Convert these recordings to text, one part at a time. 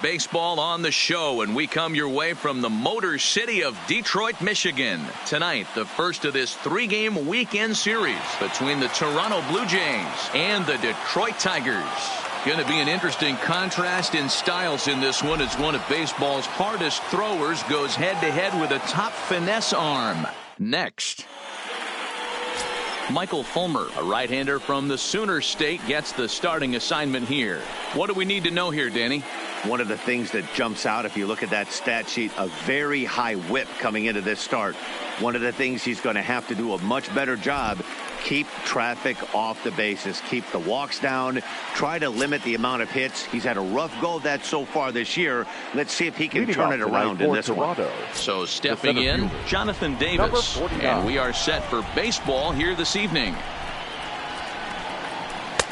Baseball on the show, and we come your way from the Motor City of Detroit, Michigan. Tonight, the first of this three-game weekend series between the Toronto Blue Jays and the Detroit Tigers. Going to be an interesting contrast in styles in this one as one of baseball's hardest throwers goes head-to-head with a top finesse arm. Next. Michael Fulmer, a right-hander from the Sooner State, gets the starting assignment here. What do we need to know here, Danny? One of the things that jumps out if you look at that stat sheet, a very high whip coming into this start. One of the things he's going to have to do a much better job, keep traffic off the bases, keep the walks down, try to limit the amount of hits. He's had a rough go of that so far this year. Let's see if he can turn it around in this one. So stepping in, Jonathan Davis, and we are set for baseball here this evening.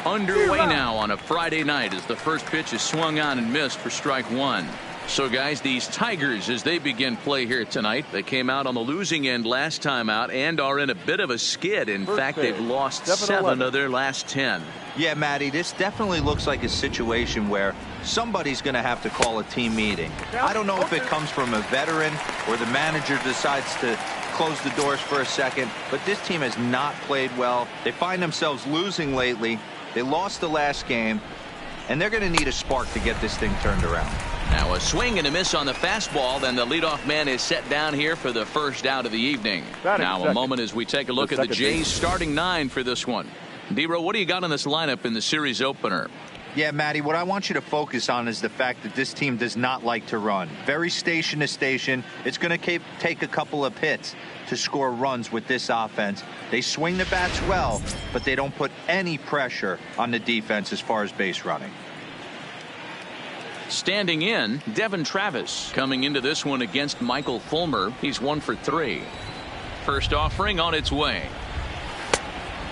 Underway now on a Friday night as the first pitch is swung on and missed for strike one. So guys, these Tigers, as they begin play here tonight, they came out on the losing end last time out and are in a bit of a skid. In fact, they've lost 7 of their last 10. Yeah, Matty, this definitely looks like a situation where somebody's going to have to call a team meeting. I don't know if it comes from a veteran or the manager decides to close the doors for a second, but this team has not played well. They find themselves losing lately. They lost the last game, and they're going to need a spark to get this thing turned around. Now a swing and a miss on the fastball. Then the leadoff man is set down here for the first out of the evening. Now a moment as we take a look at the Jays starting 9 for this one. D-Row, what do you got on this lineup in the series opener? Yeah, Matty, what I want you to focus on is the fact that this team does not like to run. Very station to station. It's going to take a couple of hits to score runs with this offense. They swing the bats well, but they don't put any pressure on the defense as far as base running. Standing in, Devin Travis coming into this one against Michael Fulmer. He's 1 for 3. First offering on its way.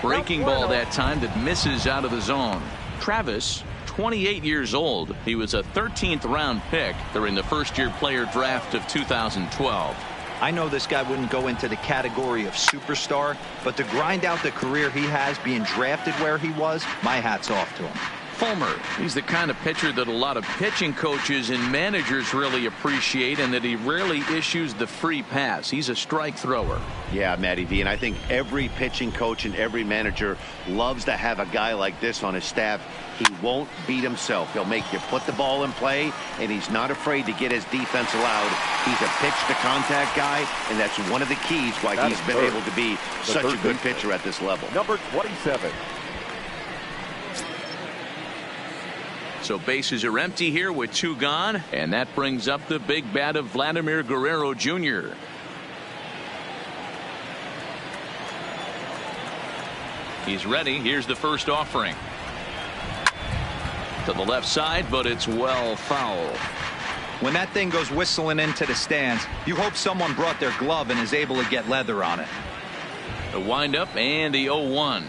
Breaking ball that time that misses out of the zone. Travis, 28 years old. He was a 13th round pick during the first-year player draft of 2012. I know this guy wouldn't go into the category of superstar, but to grind out the career he has being drafted where he was, my hat's off to him. Fulmer, he's the kind of pitcher that a lot of pitching coaches and managers really appreciate, and that he rarely issues the free pass. He's a strike thrower. Yeah, Matty V, and I think every pitching coach and every manager loves to have a guy like this on his staff. He won't beat himself. He'll make you put the ball in play, and he's not afraid to get his defense allowed. He's a pitch-to-contact guy, and that's one of the keys why he's been able to be such a good pitcher at this level. Number 27. So bases are empty here with 2 gone, and that brings up the big bat of Vladimir Guerrero Jr. He's ready. Here's the first offering. To the left side, but it's well foul. When that thing goes whistling into the stands, you hope someone brought their glove and is able to get leather on it. The windup and the 0-1.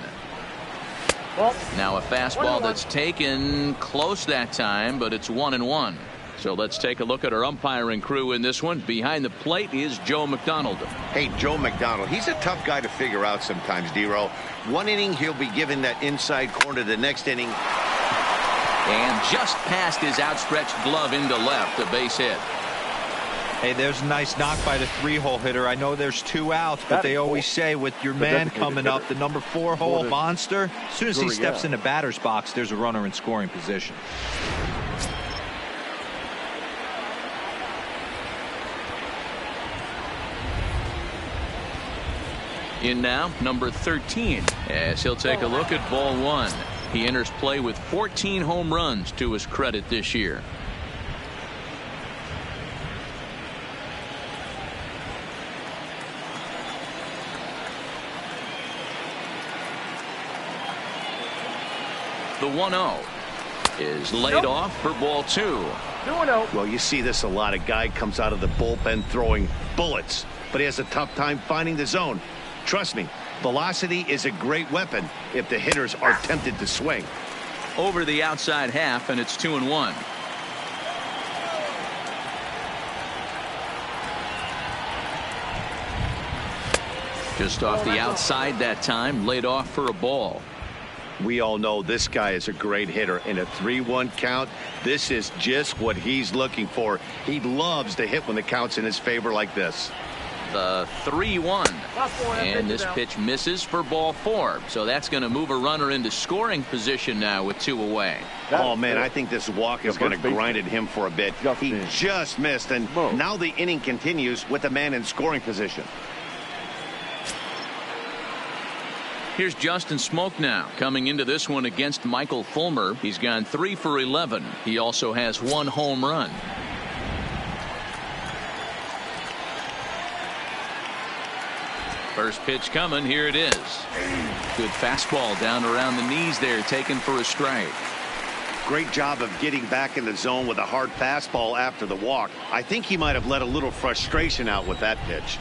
Now a fastball that's taken close that time, but it's 1-1. So let's take a look at our umpiring crew in this one. Behind the plate is Joe McDonald. Hey, Joe McDonald, he's a tough guy to figure out sometimes, D-Row. One inning, he'll be given that inside corner. The next inning. And just past his outstretched glove into left, a base hit. Hey, there's a nice knock by the 3-hole hitter. I know there's 2 outs, but they always say with your man coming up, the number 4-hole monster, as soon as he steps in the batter's box, there's a runner in scoring position. In now, number 13, as he'll take a look at ball 1. He enters play with 14 home runs to his credit this year. The 1-0 is laid off for ball 2. 2-0. Well, you see this a lot. A guy comes out of the bullpen throwing bullets, but he has a tough time finding the zone. Trust me, velocity is a great weapon if the hitters are tempted to swing. Over the outside half, and it's 2-1. Just off the outside that time, laid off for a ball. We all know this guy is a great hitter. In a 3-1 count, this is just what he's looking for. He loves to hit when the count's in his favor like this. The 3-1. And this pitch misses for ball 4. So that's going to move a runner into scoring position now with 2 away. Oh, man, I think this walk is going to grind at him for a bit. He just missed, and now the inning continues with the man in scoring position. Here's Justin Smoke now coming into this one against Michael Fulmer. He's gone 3 for 11. He also has 1 home run. First pitch coming. Here it is. Good fastball down around the knees there, taken for a strike. Great job of getting back in the zone with a hard fastball after the walk. I think he might have let a little frustration out with that pitch.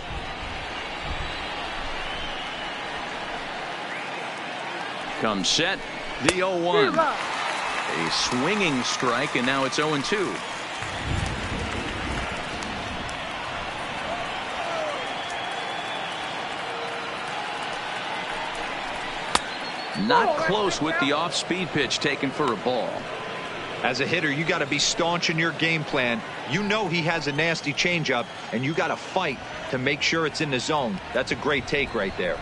Comes set, the 0-1. A swinging strike, and now it's 0-2. Not close with the off-speed pitch taken for a ball. As a hitter, you got to be staunch in your game plan. You know he has a nasty changeup, and you got to fight to make sure it's in the zone. That's a great take right there.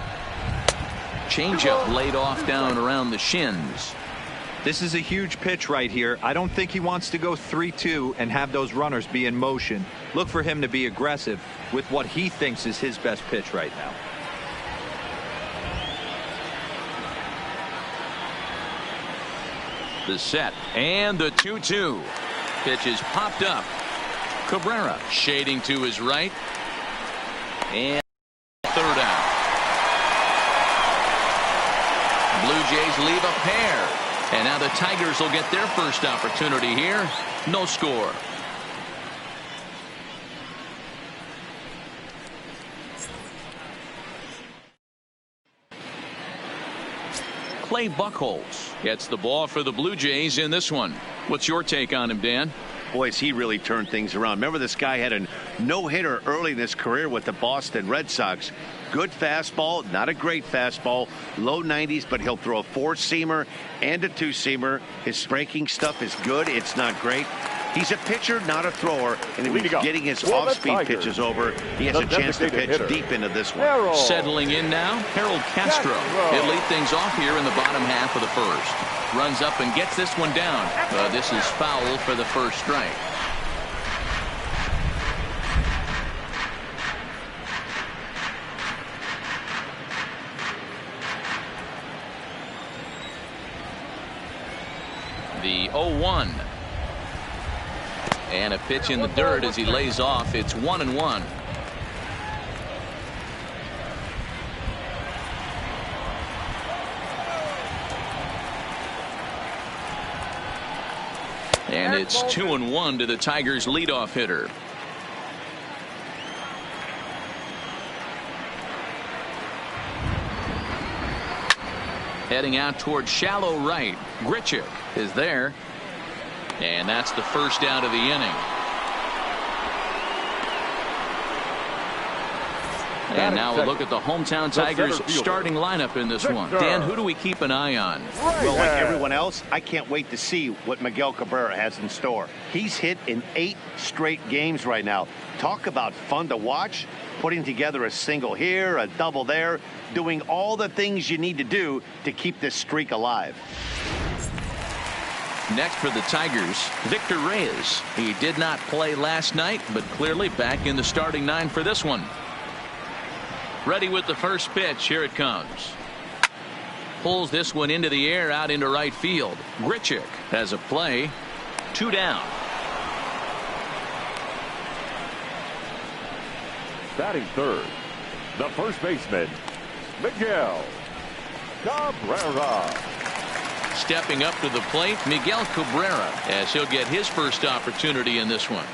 Changeup laid off down around the shins. This is a huge pitch right here. I don't think he wants to go 3-2 and have those runners be in motion. Look for him to be aggressive with what he thinks is his best pitch right now. The set and the 2-2. Pitch is popped up. Cabrera shading to his right. And third out. Blue Jays leave a pair. And now the Tigers will get their first opportunity here. No score. Clay Buchholz gets the ball for the Blue Jays in this one. What's your take on him, Dan? Boys, he really turned things around. Remember, this guy had a no-hitter early in his career with the Boston Red Sox. Good fastball, not a great fastball, low 90s, but he'll throw a 4-seamer and a 2-seamer. His breaking stuff is good. It's not great. He's a pitcher, not a thrower, and if he's getting his off-speed pitches over, he has a chance to pitch deep into this one. Settling in now, Harold Castro. He'll lead things off here in the bottom half of the first. Runs up and gets this one down. This is foul for the first strike. The 0-1. And a pitch in the dirt as he lays off. It's 1-1. And it's 2-1 to the Tigers' leadoff hitter. Heading out toward shallow right. Grichuk is there. And that's the first out of the inning. And now we'll look at the hometown Tigers starting lineup in this one. Dan, who do we keep an eye on? Well, like everyone else, I can't wait to see what Miguel Cabrera has in store. He's hit in 8 straight games right now. Talk about fun to watch. Putting together a single here, a double there, doing all the things you need to do to keep this streak alive. Next for the Tigers, Victor Reyes. He did not play last night, but clearly back in the starting 9 for this one. Ready with the first pitch. Here it comes. Pulls this one into the air out into right field. Grichuk has a play. 2 down. Batting third, the first baseman, Miguel Cabrera. Stepping up to the plate, Miguel Cabrera, as he'll get his first opportunity in this one.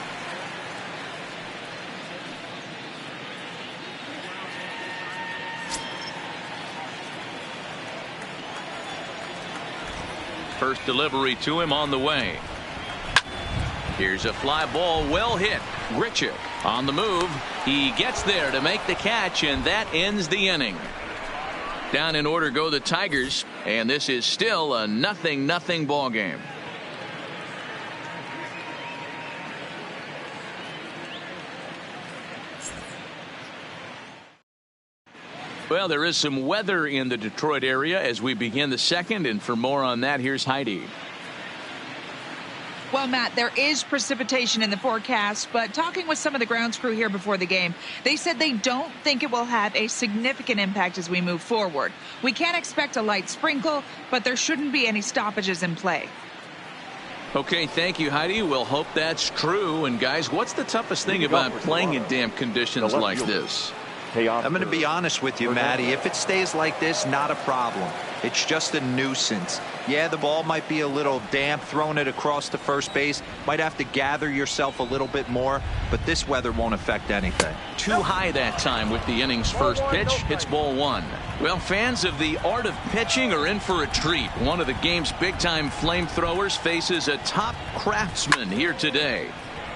First delivery to him on the way. Here's a fly ball, well hit. Grichuk on the move. He gets there to make the catch, and that ends the inning. Down in order go the Tigers, and this is still a 0-0 ball game. Well, there is some weather in the Detroit area as we begin the second, and for more on that, here's Heidi. Well, Matt, there is precipitation in the forecast, but talking with some of the grounds crew here before the game, they said they don't think it will have a significant impact as we move forward. We can expect a light sprinkle, but there shouldn't be any stoppages in play. Okay, thank you, Heidi. We'll hope that's true. And, guys, what's the toughest thing about playing in damp conditions like this? I'm going to be honest with you, Matty. If it stays like this, not a problem. It's just a nuisance. Yeah, the ball might be a little damp, throwing it across the first base. Might have to gather yourself a little bit more, but this weather won't affect anything. Too high that time with the inning's first pitch. Hits ball one. Well, fans of the art of pitching are in for a treat. One of the game's big-time flamethrowers faces a top craftsman here today.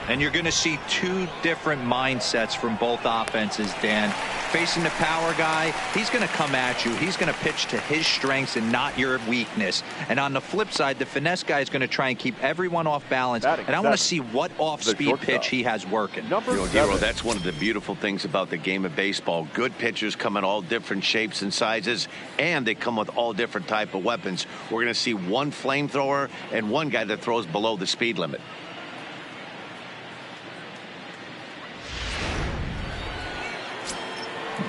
And you're going to see two different mindsets from both offenses, Dan. Facing the power guy, he's going to come at you. He's going to pitch to his strengths and not your weakness. And on the flip side, the finesse guy is going to try and keep everyone off balance. And I want to see what off-speed pitch he has working. Hero, that's one of the beautiful things about the game of baseball. Good pitchers come in all different shapes and sizes, and they come with all different type of weapons. We're going to see one flamethrower and one guy that throws below the speed limit.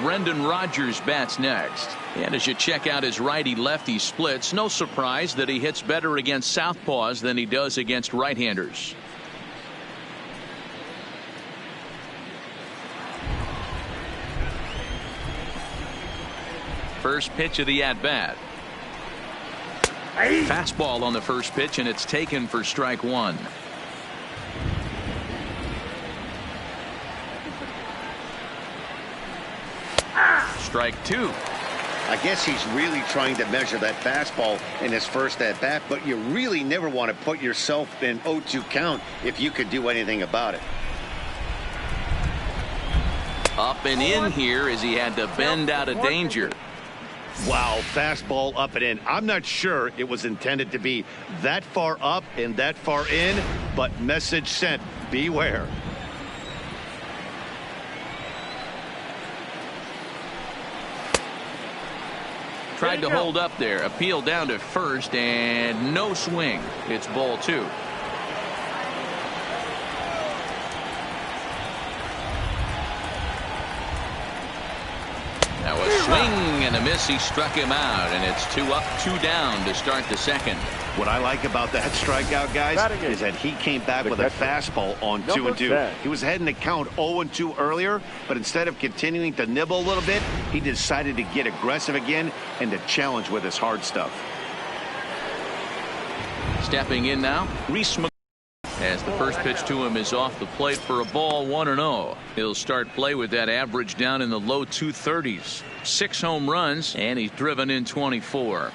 Brendan Rodgers bats next. And as you check out his righty-lefty splits, no surprise that he hits better against southpaws than he does against right-handers. First pitch of the at-bat. Fastball on the first pitch, and it's taken for strike one. Strike two. I guess he's really trying to measure that fastball in his first at-bat, but you really never want to put yourself in 0-2 count if you could do anything about it. Up and in here as he had to bend out of danger. Wow, fastball up and in. I'm not sure it was intended to be that far up and that far in, but message sent. Beware. Tried to hold up there. Appeal down to first, and no swing. It's ball two. Now a swing and a miss. He struck him out, and it's 2 up, 2 down to start the second. What I like about that strikeout, guys, is that he came back with a fastball on 2-2. He was heading to count 0-2 earlier, but instead of continuing to nibble a little bit, he decided to get aggressive again and to challenge with his hard stuff. Stepping in now, Reese McGuire, as the first pitch to him is off the plate for a ball, 1-0. He'll start play with that average down in the low 230s. 6 home runs, and he's driven in 24.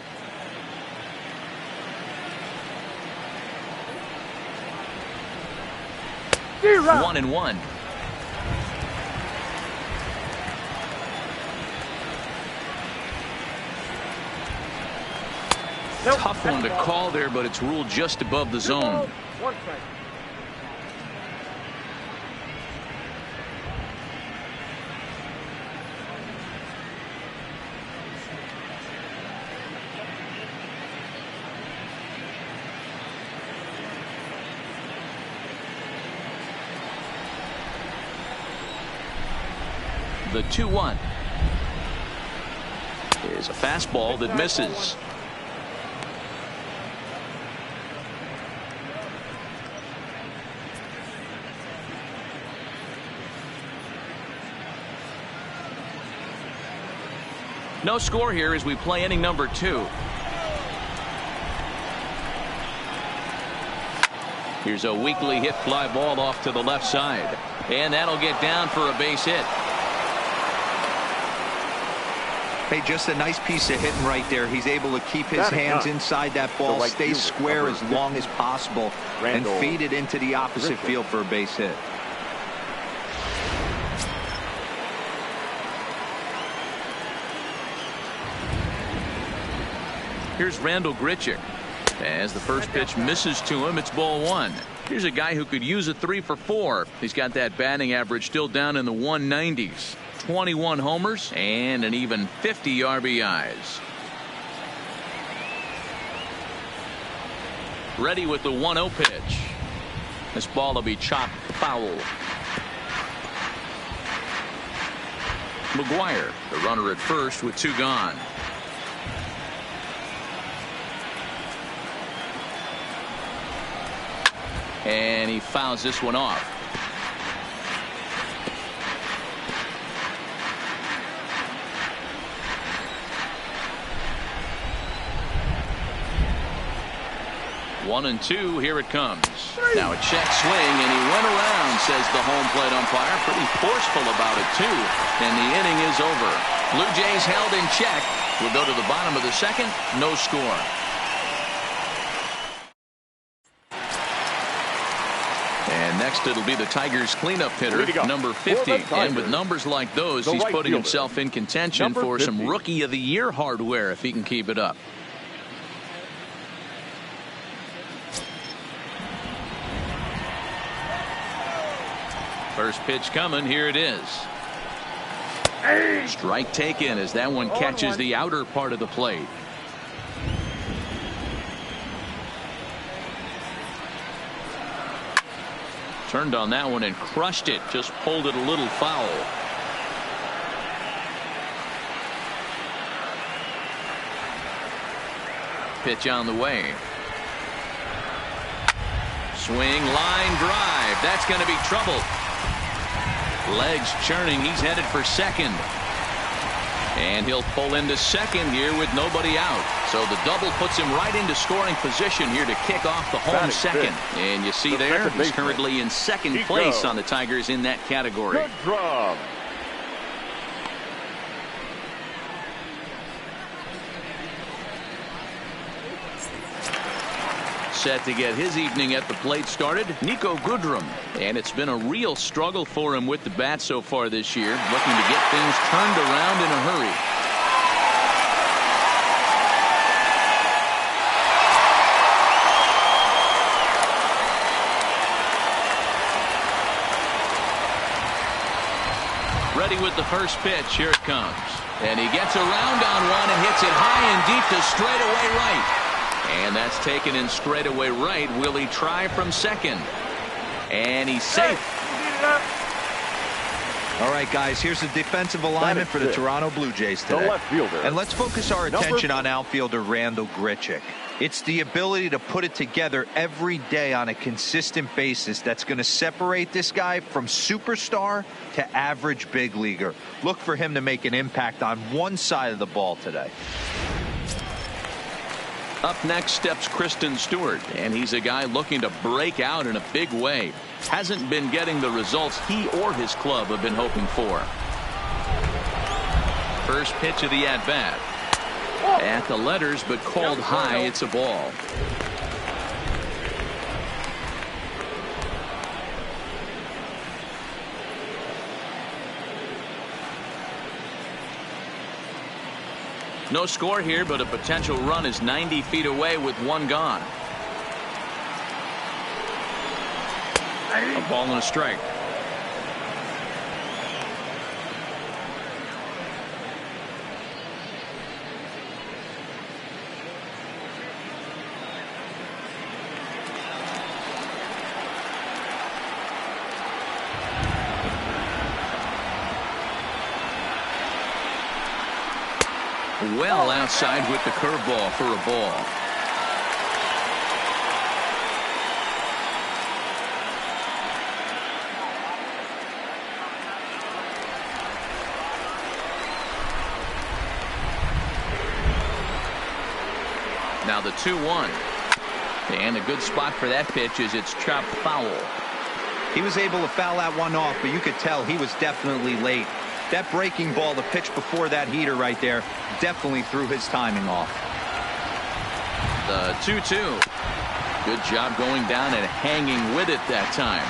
Zero. 1-1. Nope. Tough one to call there, but it's ruled just above the zone. 1 strike. The 2-1 is a fastball that misses. No score here as we play inning number 2. Here's a weakly hit fly ball off to the left side, and that'll get down for a base hit. Hey, just a nice piece of hitting right there. He's able to keep his hands inside that ball, stay square as long as possible, and feed it into the opposite field for a base hit. Here's Randall Grichuk. As the first pitch misses to him, it's ball one. Here's a guy who could use a 3 for 4. He's got that batting average still down in the 190s. 21 homers and an even 50 RBIs. Ready with the 1-0 pitch. This ball will be chopped foul. McGuire, the runner at first with 2 gone. And he fouls this one off. One and two, here it comes. Now a check swing, and he went around, says the home plate umpire. Pretty forceful about it, too. And the inning is over. Blue Jays held in check. We'll go to the bottom of the second. No score. And next it'll be the Tigers cleanup hitter, number 50. And with numbers like those, he's putting himself in contention for some Rookie of the Year hardware if he can keep it up. First pitch coming. Here it is. Strike taken as that one catches the outer part of the plate. Turned on that one and crushed it. Just pulled it a little foul. Pitch on the way. Swing, line drive. That's going to be trouble. Legs churning. He's headed for second. And he'll pull into second here with nobody out. So the double puts him right into scoring position here to kick off the home second. And you see there, he's currently in second place on the Tigers in that category. Good job. Set to get his evening at the plate started, Nico Goodrum. And it's been a real struggle for him with the bat so far this year, looking to get things turned around in a hurry. Ready with the first pitch. Here it comes. And he gets around on one and hits it high and deep to straightaway right. And that's taken in straightaway right. Will he try from second? And he's safe. All right, guys, here's the defensive alignment for the Toronto Blue Jays today. And let's focus our attention on outfielder Randall Grichuk. It's the ability to put it together every day on a consistent basis that's going to separate this guy from superstar to average big leaguer. Look for him to make an impact on one side of the ball today. Up next steps Kristen Stewart, and he's a guy looking to break out in a big way. Hasn't been getting the results he or his club have been hoping for. First pitch of the at-bat. At the letters, but called high. It's a ball. No score here, but a potential run is 90 feet away with one gone. A ball and a strike. Well outside with the curveball for a ball. Now the 2-1. And a good spot for that pitch is it's chopped foul. He was able to foul that one off, but you could tell he was definitely late. That breaking ball, the pitch before that heater right there, definitely threw his timing off. The 2-2. Good job going down and hanging with it that time.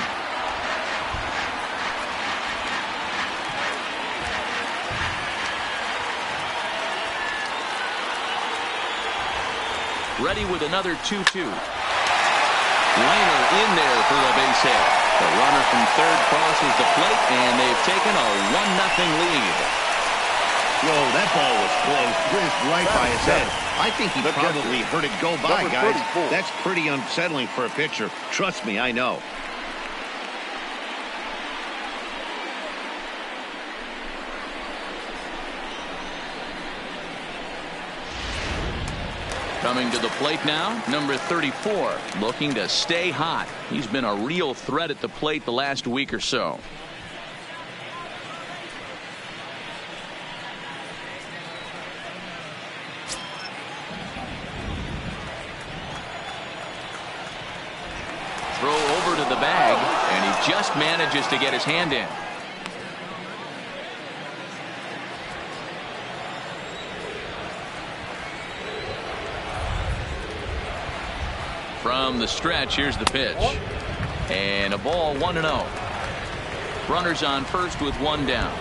ready with another 2-2. Liner in there for a base hit. The runner from third crosses the plate, and they've taken a 1-0 lead. Whoa, that ball was close, whizzed right by his head. I think he probably heard it go by, guys. That's pretty unsettling for a pitcher. Trust me, I know. Coming to the plate now, number 34, looking to stay hot. He's been a real threat at the plate the last week or so. Throw over to the bag, and he just manages to get his hand in. From the stretch, here's the pitch. And a ball, 1-0. Runners on first with one down.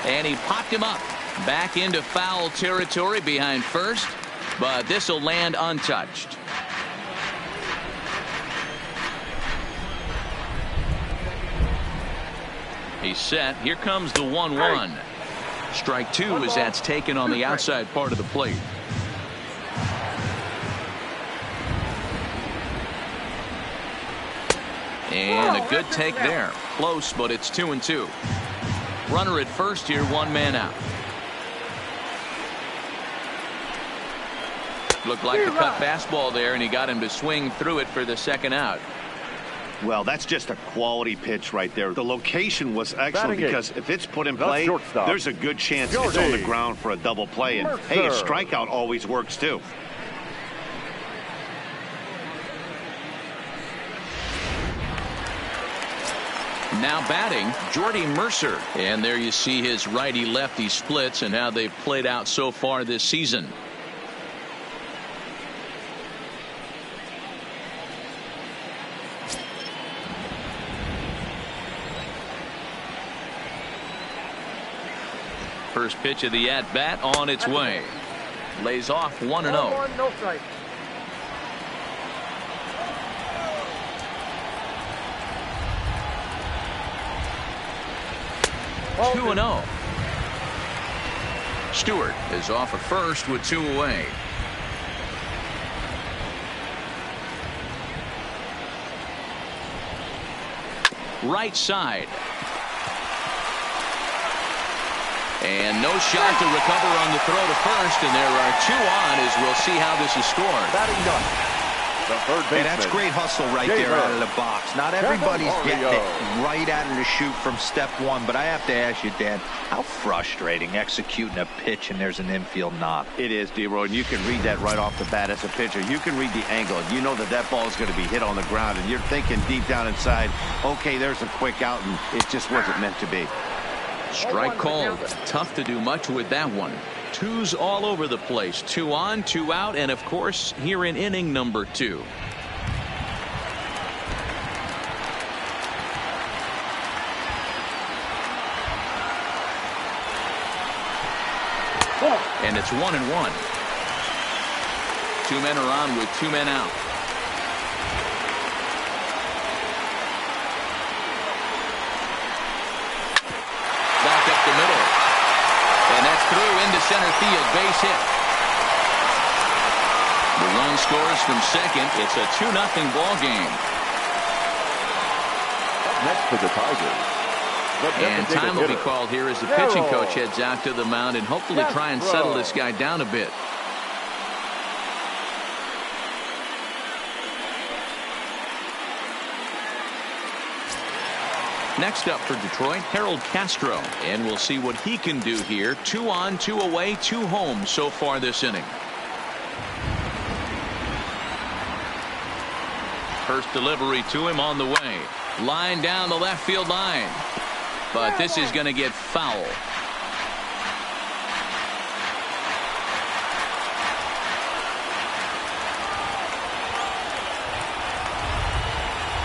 And he popped him up. Back into foul territory behind first, but this will land untouched. He's set. Here comes the 1-1. Strike two as that's taken on the outside part of the plate. And a good take there. Close, but it's 2-2. Runner at first here, one man out. Looked like the cut fastball there, and he got him to swing through it for the second out. Well, that's just a quality pitch right there. The location was excellent because if it's put in play, there's a good chance it's on the ground for a double play. And hey, a strikeout always works too. Now batting, Jordy Mercer. And there you see his righty-lefty splits and how they've played out so far this season. First pitch of the at-bat on its way. Lays off 1-0. No strike. 2-0. Stewart is off at first with two away. Right side. And no shot to recover on the throw to first, and there are two on as we'll see how this is scored. Batting done. The third baseman. And that's great hustle right there out of the box. Not everybody's getting it right out of the chute from step one, but I have to ask you, Dan, how frustrating executing a pitch and there's an infield knock. It is, D-Roy, and you can read that right off the bat as a pitcher. You can read the angle. You know that that ball is going to be hit on the ground, and you're thinking deep down inside, okay, there's a quick out, and it just wasn't meant to be. Strike called. Tough to do much with that one. Twos all over the place. 2 on, 2 out, and of course here in inning number 2. And it's 1-1. 2 men are on with 2 men out. Back up the middle. And that's through into center field. Base hit. The run scores from second. It's a 2-0 ball game. Next for the Tigers. And time will be called here as the pitching coach heads out to the mound and hopefully try and settle this guy down a bit. Next up for Detroit, Harold Castro, and we'll see what he can do here. 2 on, 2 away, 2 home so far this inning. First delivery to him on the way. Line down the left field line. But this is going to get foul.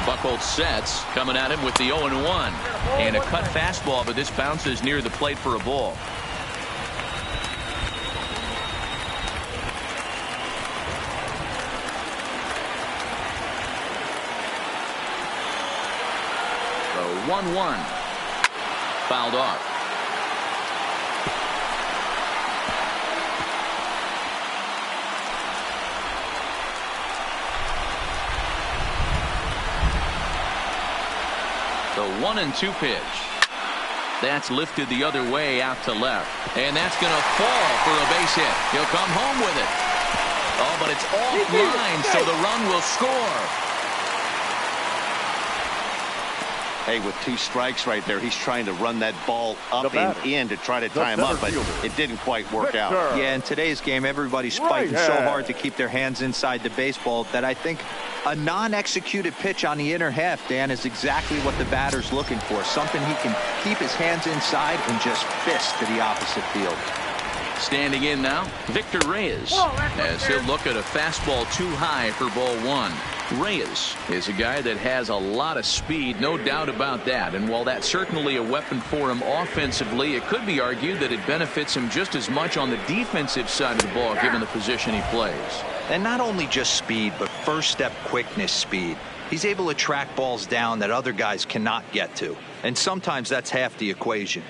Buchholz sets, coming at him with the 0-1. And a cut fastball, but this bounces near the plate for a ball. The 1-1. Fouled off. The 1-2 pitch. That's lifted the other way out to left. And that's going to fall for a base hit. He'll come home with it. Oh, but it's offline, so the run will score. Hey, with 2 strikes right there, he's trying to run that ball up and in to try to tie him up, but it didn't quite work out. Yeah, in today's game, everybody's fighting so hard to keep their hands inside the baseball that I think a non-executed pitch on the inner half, Dan, is exactly what the batter's looking for. Something he can keep his hands inside and just fist to the opposite field. Standing in now, Victor Reyes, as he'll look at a fastball too high for ball 1. Reyes is a guy that has a lot of speed, no doubt about that. And while that's certainly a weapon for him offensively, it could be argued that it benefits him just as much on the defensive side of the ball, given the position he plays. And not only just speed, but first step quickness speed. He's able to track balls down that other guys cannot get to. And sometimes that's half the equation.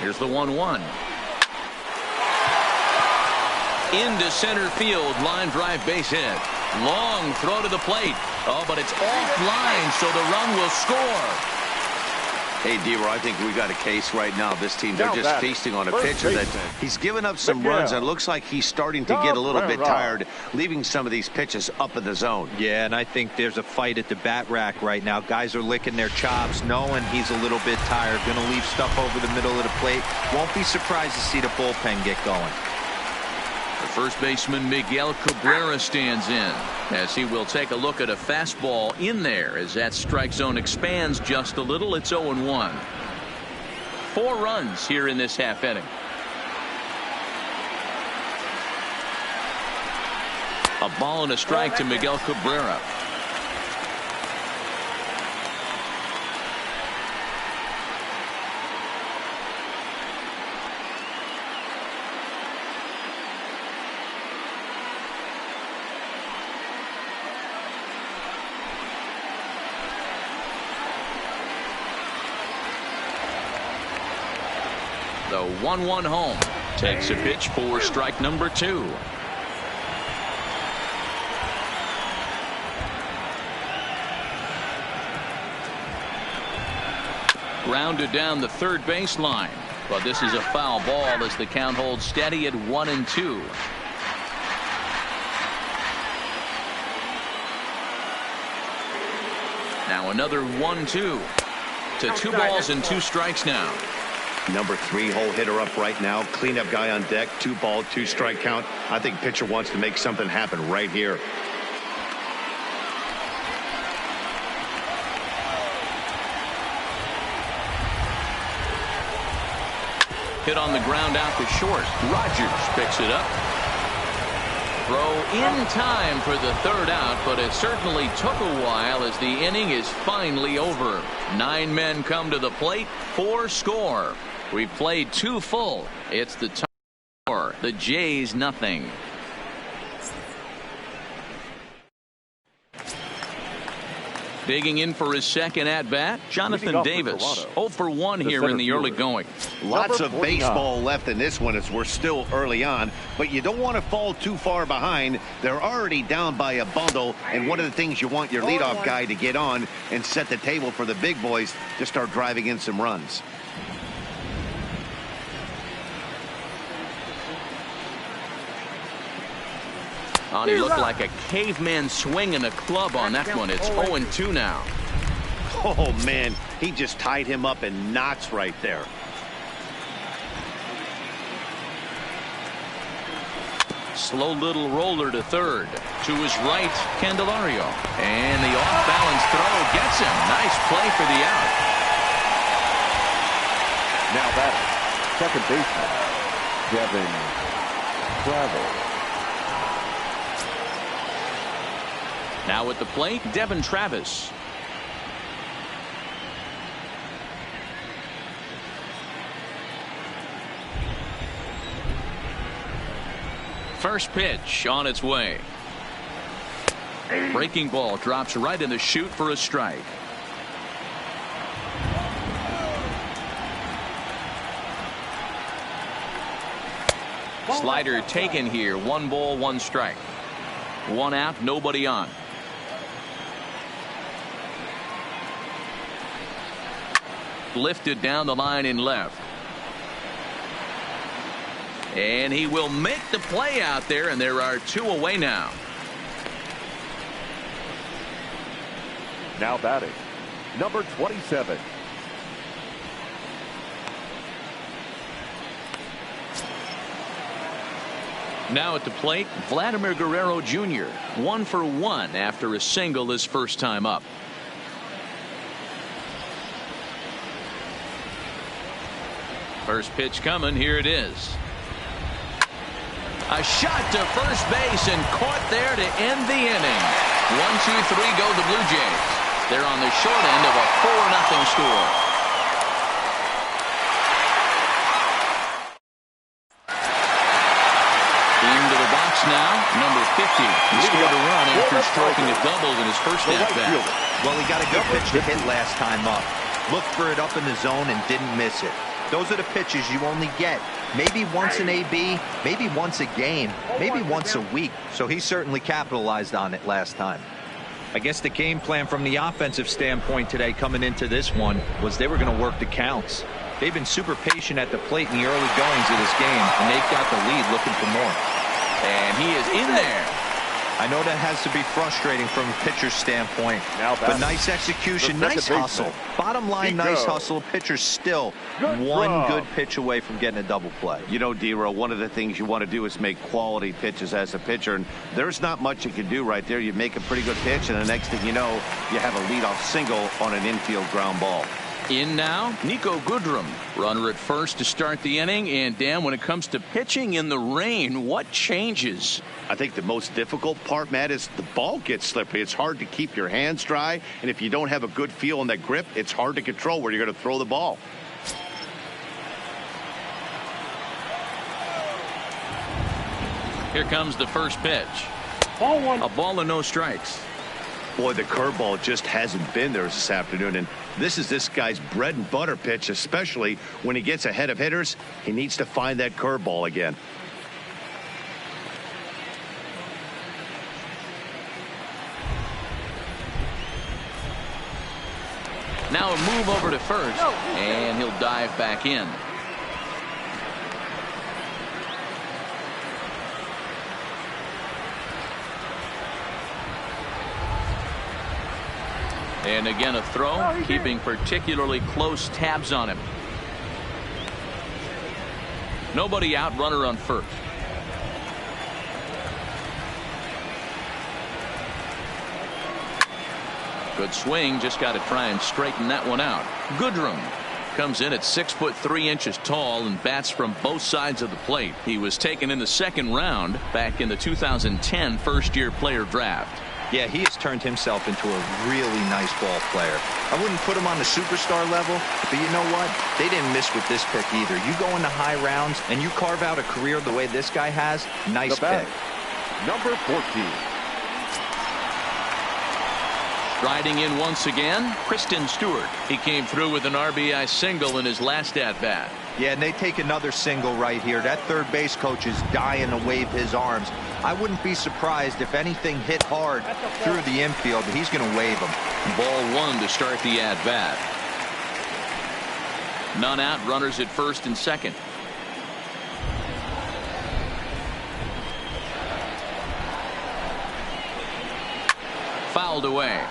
Here's the 1-1. Into center field, line drive base hit. Long throw to the plate. Oh, but it's offline, so the run will score. Hey, D-Roy, I think we got a case right now. This team, they're just feasting on a pitcher that he's given up some runs, and it looks like he's starting to get a little bit tired, leaving some of these pitches up in the zone. Yeah, and I think there's a fight at the bat rack right now. Guys are licking their chops, knowing he's a little bit tired, going to leave stuff over the middle of the plate. Won't be surprised to see the bullpen get going. The first baseman Miguel Cabrera stands in as he will take a look at a fastball in there as that strike zone expands just a little. It's 0-1. 4 runs here in this half inning. A ball and a strike to Miguel Cabrera. The 1-1 home takes a pitch for strike number 2. Grounded down the third baseline, but this is a foul ball as the count holds steady at 1-2. Now another 1-2 to 2 balls and 2 strikes now. Number 3 hole hitter up right now. Cleanup guy on deck. 2 ball, 2 strike count. I think pitcher wants to make something happen right here. Hit on the ground out to short. Rogers picks it up. Throw in time for the 3rd out, but it certainly took a while as the inning is finally over. 9 men come to the plate, 4 score. We've played 2 full. It's the top score. The Jays nothing. Digging in for his second at-bat, Jonathan Davis. 0 for 1 here in the early going. Lots of baseball left in this one as we're still early on, but you don't want to fall too far behind. They're already down by a bundle, and one of the things you want your leadoff guy to get on and set the table for the big boys to start driving in some runs. Oh, he looked like a caveman swinging a club on that one. It's 0-2 now. Oh, man, he just tied him up in knots right there. Slow little roller to third. To his right, Candelario. And the off-balance throw gets him. Nice play for the out. Now batting, second baseman, Devin Travis. Now at the plate, Devin Travis. First pitch on its way. Breaking ball drops right in the chute for a strike. Slider taken here. 1 ball, 1 strike. 1 out, nobody on. Lifted down the line in left. And he will make the play out there, and there are 2 away now. Now batting, number 27. Now at the plate, Vladimir Guerrero Jr. 1 for 1 after a single his first time up. First pitch coming. Here it is. A shot to first base and caught there to end the inning. 1, 2, 3 go the Blue Jays. They're on the short end of a 4-0 score. Into the box now, number 50. He scored a run after striking a double in his first at-bat. Well, he got a good pitch to hit last time up. Looked for it up in the zone and didn't miss it. Those are the pitches you only get maybe once in AB, maybe once a game, maybe once a week. So he certainly capitalized on it last time. I guess the game plan from the offensive standpoint today coming into this one was they were going to work the counts. They've been super patient at the plate in the early goings of this game, and they've got the lead looking for more. And he is in there. I know that has to be frustrating from a pitcher's standpoint, but nice execution, nice hustle. Bottom line, nice hustle. Pitcher's still one good pitch away from getting a double play. You know, D-Row, one of the things you want to do is make quality pitches as a pitcher, and there's not much you can do right there. You make a pretty good pitch, and the next thing you know, you have a leadoff single on an infield ground ball. In now, Nico Goodrum. Runner at first to start the inning. And, Dan, when it comes to pitching in the rain, what changes? I think the most difficult part, Matt, is the ball gets slippery. It's hard to keep your hands dry. And if you don't have a good feel on that grip, it's hard to control where you're going to throw the ball. Here comes the first pitch. Ball 1. A ball and no strikes. Boy, the curveball just hasn't been there this afternoon, and this is this guy's bread and butter pitch, especially when he gets ahead of hitters. He needs to find that curveball again. Now a move over to first, and he'll dive back in. And again a throw, keeping particularly close tabs on him. Nobody out, runner on first. Good swing, just got to try and straighten that one out. Goodrum comes in at 6'3" tall and bats from both sides of the plate. He was taken in the second round back in the 2010 first-year player draft. Yeah, he has turned himself into a really nice ball player. I wouldn't put him on the superstar level, but you know what? They didn't miss with this pick either. You go into high rounds and you carve out a career the way this guy has, nice pick. Number 14. Riding in once again, Kristen Stewart. He came through with an RBI single in his last at-bat. Yeah, and they take another single right here. That third base coach is dying to wave his arms. I wouldn't be surprised if anything hit hard through the infield. He's going to wave them. Ball 1 to start the at-bat. None out, runners at first and second. Fouled away.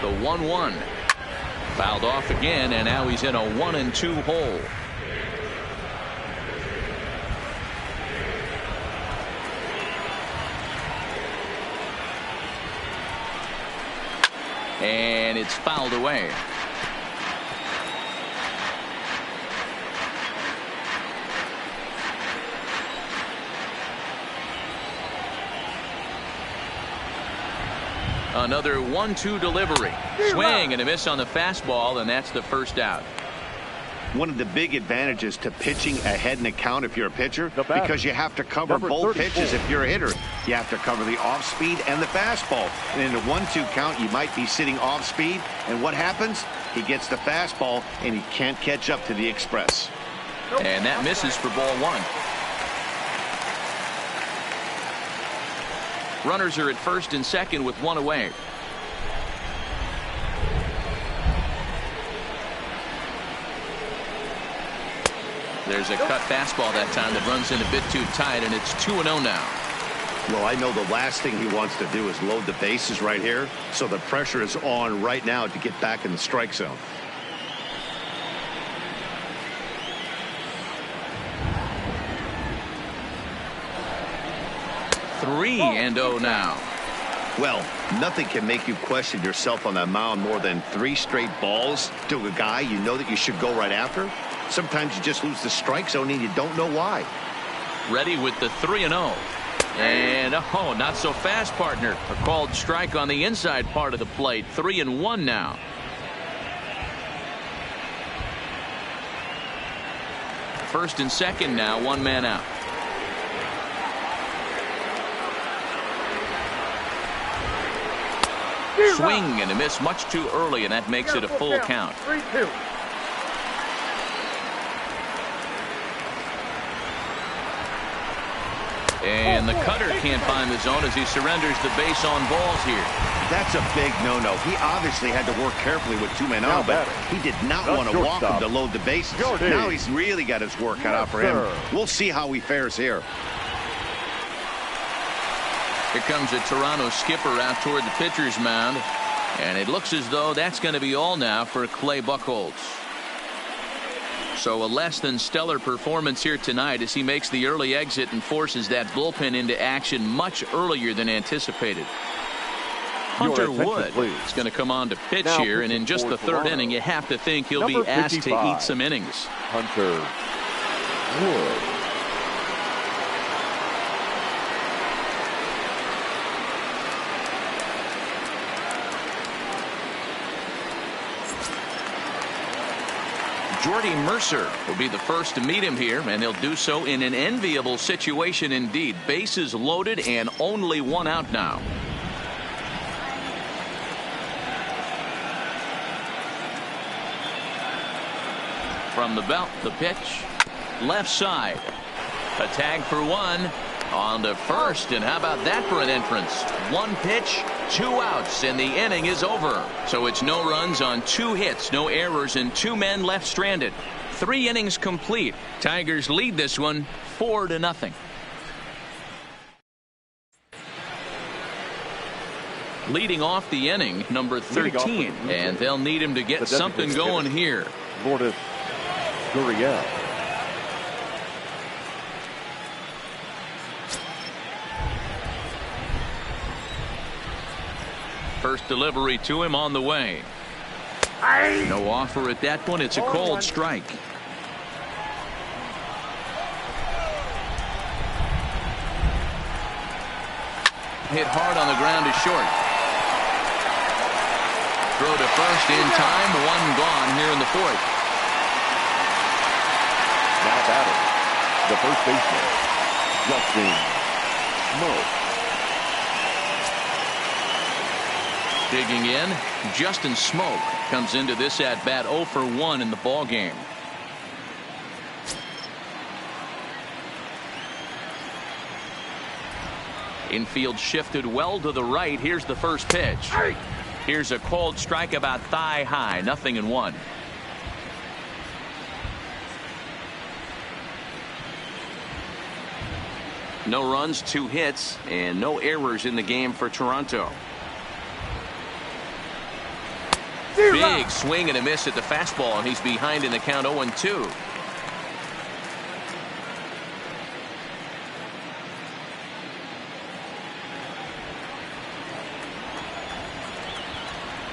The 1-1. Fouled off again, and now he's in a 1-2 hole. And it's fouled away. Another 1-2 delivery. Swing and a miss on the fastball, and that's the first out. One of the big advantages to pitching ahead in the count if you're a pitcher, because you have to cover both pitches if you're a hitter. You have to cover the off speed and the fastball. And in a 1-2 count, you might be sitting off speed, and what happens? He gets the fastball, and he can't catch up to the express. And that misses for ball 1. Runners are at first and second with one away. There's a cut fastball that time that runs in a bit too tight, and it's 2-0 now. Well, I know the last thing he wants to do is load the bases right here, so the pressure is on right now to get back in the strike zone. 3-0 now. Well, nothing can make you question yourself on that mound more than 3 straight balls to a guy you know that you should go right after. Sometimes you just lose the strike zone and you don't know why. Ready with the 3-0. And oh, not so fast, partner. A called strike on the inside part of the plate. 3-1 now. First and second now, 1 man out. Swing and a miss much too early, and that makes it a full count. 3-2. And the cutter can't find the zone as he surrenders the base on balls here. That's a big no-no. He obviously had to work carefully with 2 men out, but he did not want to walk him to load the bases. Now he's really got his work cut out for him. We'll see how he fares here. Here comes a Toronto skipper out toward the pitcher's mound, and it looks as though that's going to be all now for Clay Buchholz. So a less than stellar performance here tonight as he makes the early exit and forces that bullpen into action much earlier than anticipated. Hunter Wood is going to come on to pitch here, and in just the 3rd inning, you have to think he'll be asked to eat some innings. Hunter Wood. Jordy Mercer will be the first to meet him here, and he'll do so in an enviable situation indeed. Bases loaded and only 1 out now. From the belt, the pitch. Left side. A tag for 1. On to first, and how about that for an entrance? 1 pitch, 2 outs, and the inning is over. So it's no runs on 2 hits, no errors, and 2 men left stranded. 3 innings complete. Tigers lead this one 4-0. Leading off the inning, number 13, and they'll need him to get something going here. Lourdes Gurriel. First delivery to him on the way. No offer at that point. It's a cold strike. Hit hard on the ground to short. Throw to first in time. 1 gone here in the 4th. Now batting, the first baseman, Justin Smoak. Digging in, Justin Smoak comes into this at bat 0 for 1 in the ball game. Infield shifted well to the right. Here's the first pitch. Here's a cold strike about thigh high. 0-1. No runs, 2 hits, and no errors in the game for Toronto. Big swing and a miss at the fastball, and he's behind in the count 0-2.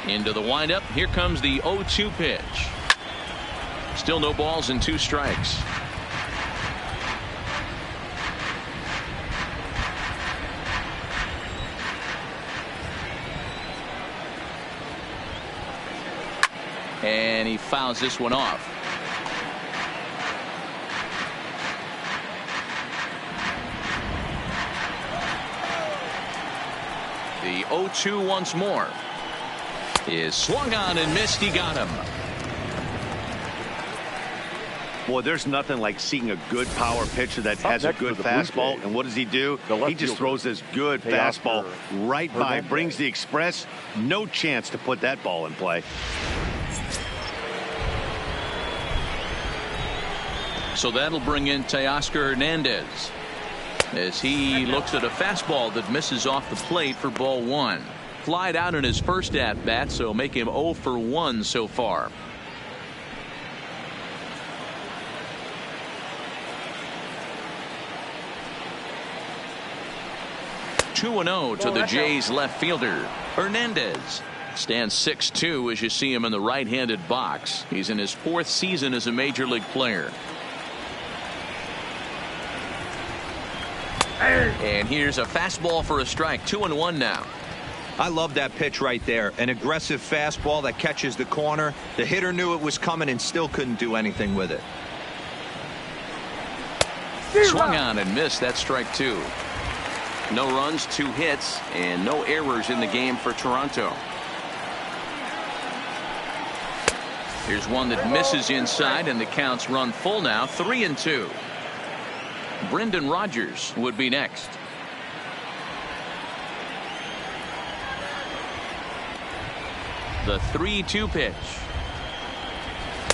Into the windup. Here comes the 0-2 pitch. Still no balls and 2 strikes. And he fouls this one off. The 0-2 once more. Is swung on and missed. He got him. Boy, there's nothing like seeing a good power pitcher that has a good fastball. And what does he do? He just throws this good fastball right by, brings the express. No chance to put that ball in play. So that'll bring in Teoscar Hernandez as he looks at a fastball that misses off the plate for ball 1. Flied out in his first at bat, so make him 0 for 1 so far. Two and 0 to the Jays left fielder. Hernandez stands 6'2" as you see him in the right-handed box. He's in his 4th season as a major league player. And here's a fastball for a strike. 2-1 now. I love that pitch right there. An aggressive fastball that catches the corner. The hitter knew it was coming and still couldn't do anything with it. Swung on and missed. That's strike 2. No runs, 2 hits, and no errors in the game for Toronto. Here's one that misses inside, and the count's run full now. 3-2. Brendan Rodgers would be next. The 3-2 pitch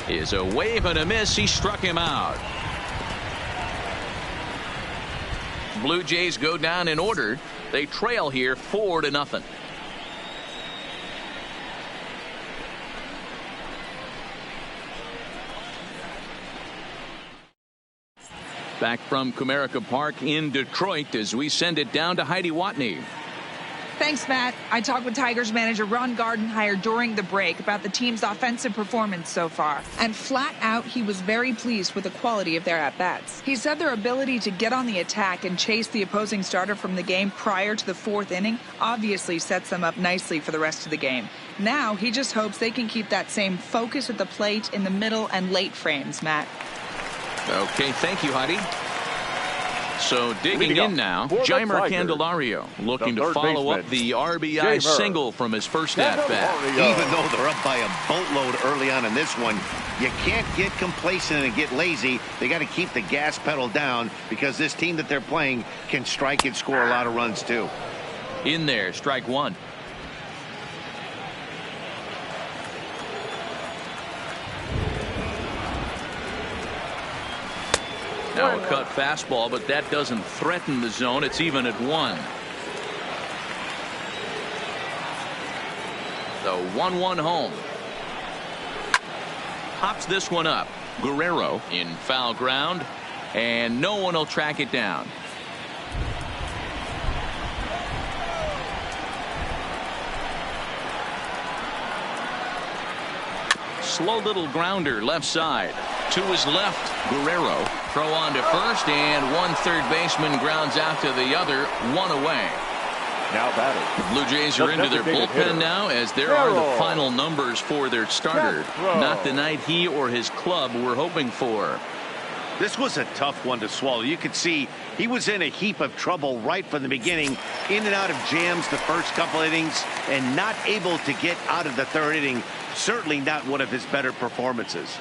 is a wave and a miss. He struck him out. Blue Jays go down in order. They trail here 4-0. Back from Comerica Park in Detroit as we send it down to Heidi Watney. Thanks, Matt. I talked with Tigers manager Ron Gardenhire during the break about the team's offensive performance so far. And flat out, he was very pleased with the quality of their at-bats. He said their ability to get on the attack and chase the opposing starter from the game prior to the 4th inning obviously sets them up nicely for the rest of the game. Now, he just hopes they can keep that same focus at the plate in the middle and late frames, Matt. Okay, thank you, Heidi. So digging in now, Jeimer Candelario looking to follow up the RBI single from his first at-bat. Even though they're up by a boatload early on in this one, you can't get complacent and get lazy. They got to keep the gas pedal down because this team that they're playing can strike and score a lot of runs too. In there, strike 1. Now a cut fastball, but that doesn't threaten the zone. It's even at 1. The 1-1 home. Pops this one up. Guerrero in foul ground, and no one will track it down. Slow little grounder left side. To his left, Guerrero. Throw on to first, and one third baseman grounds out to the other. 1 away. Now batting. The Blue Jays are into their bullpen now, as there are the final numbers for their starter. Not the night he or his club were hoping for. This was a tough one to swallow. You could see he was in a heap of trouble right from the beginning, in and out of jams the first couple innings, and not able to get out of the 3rd inning. Certainly not one of his better performances.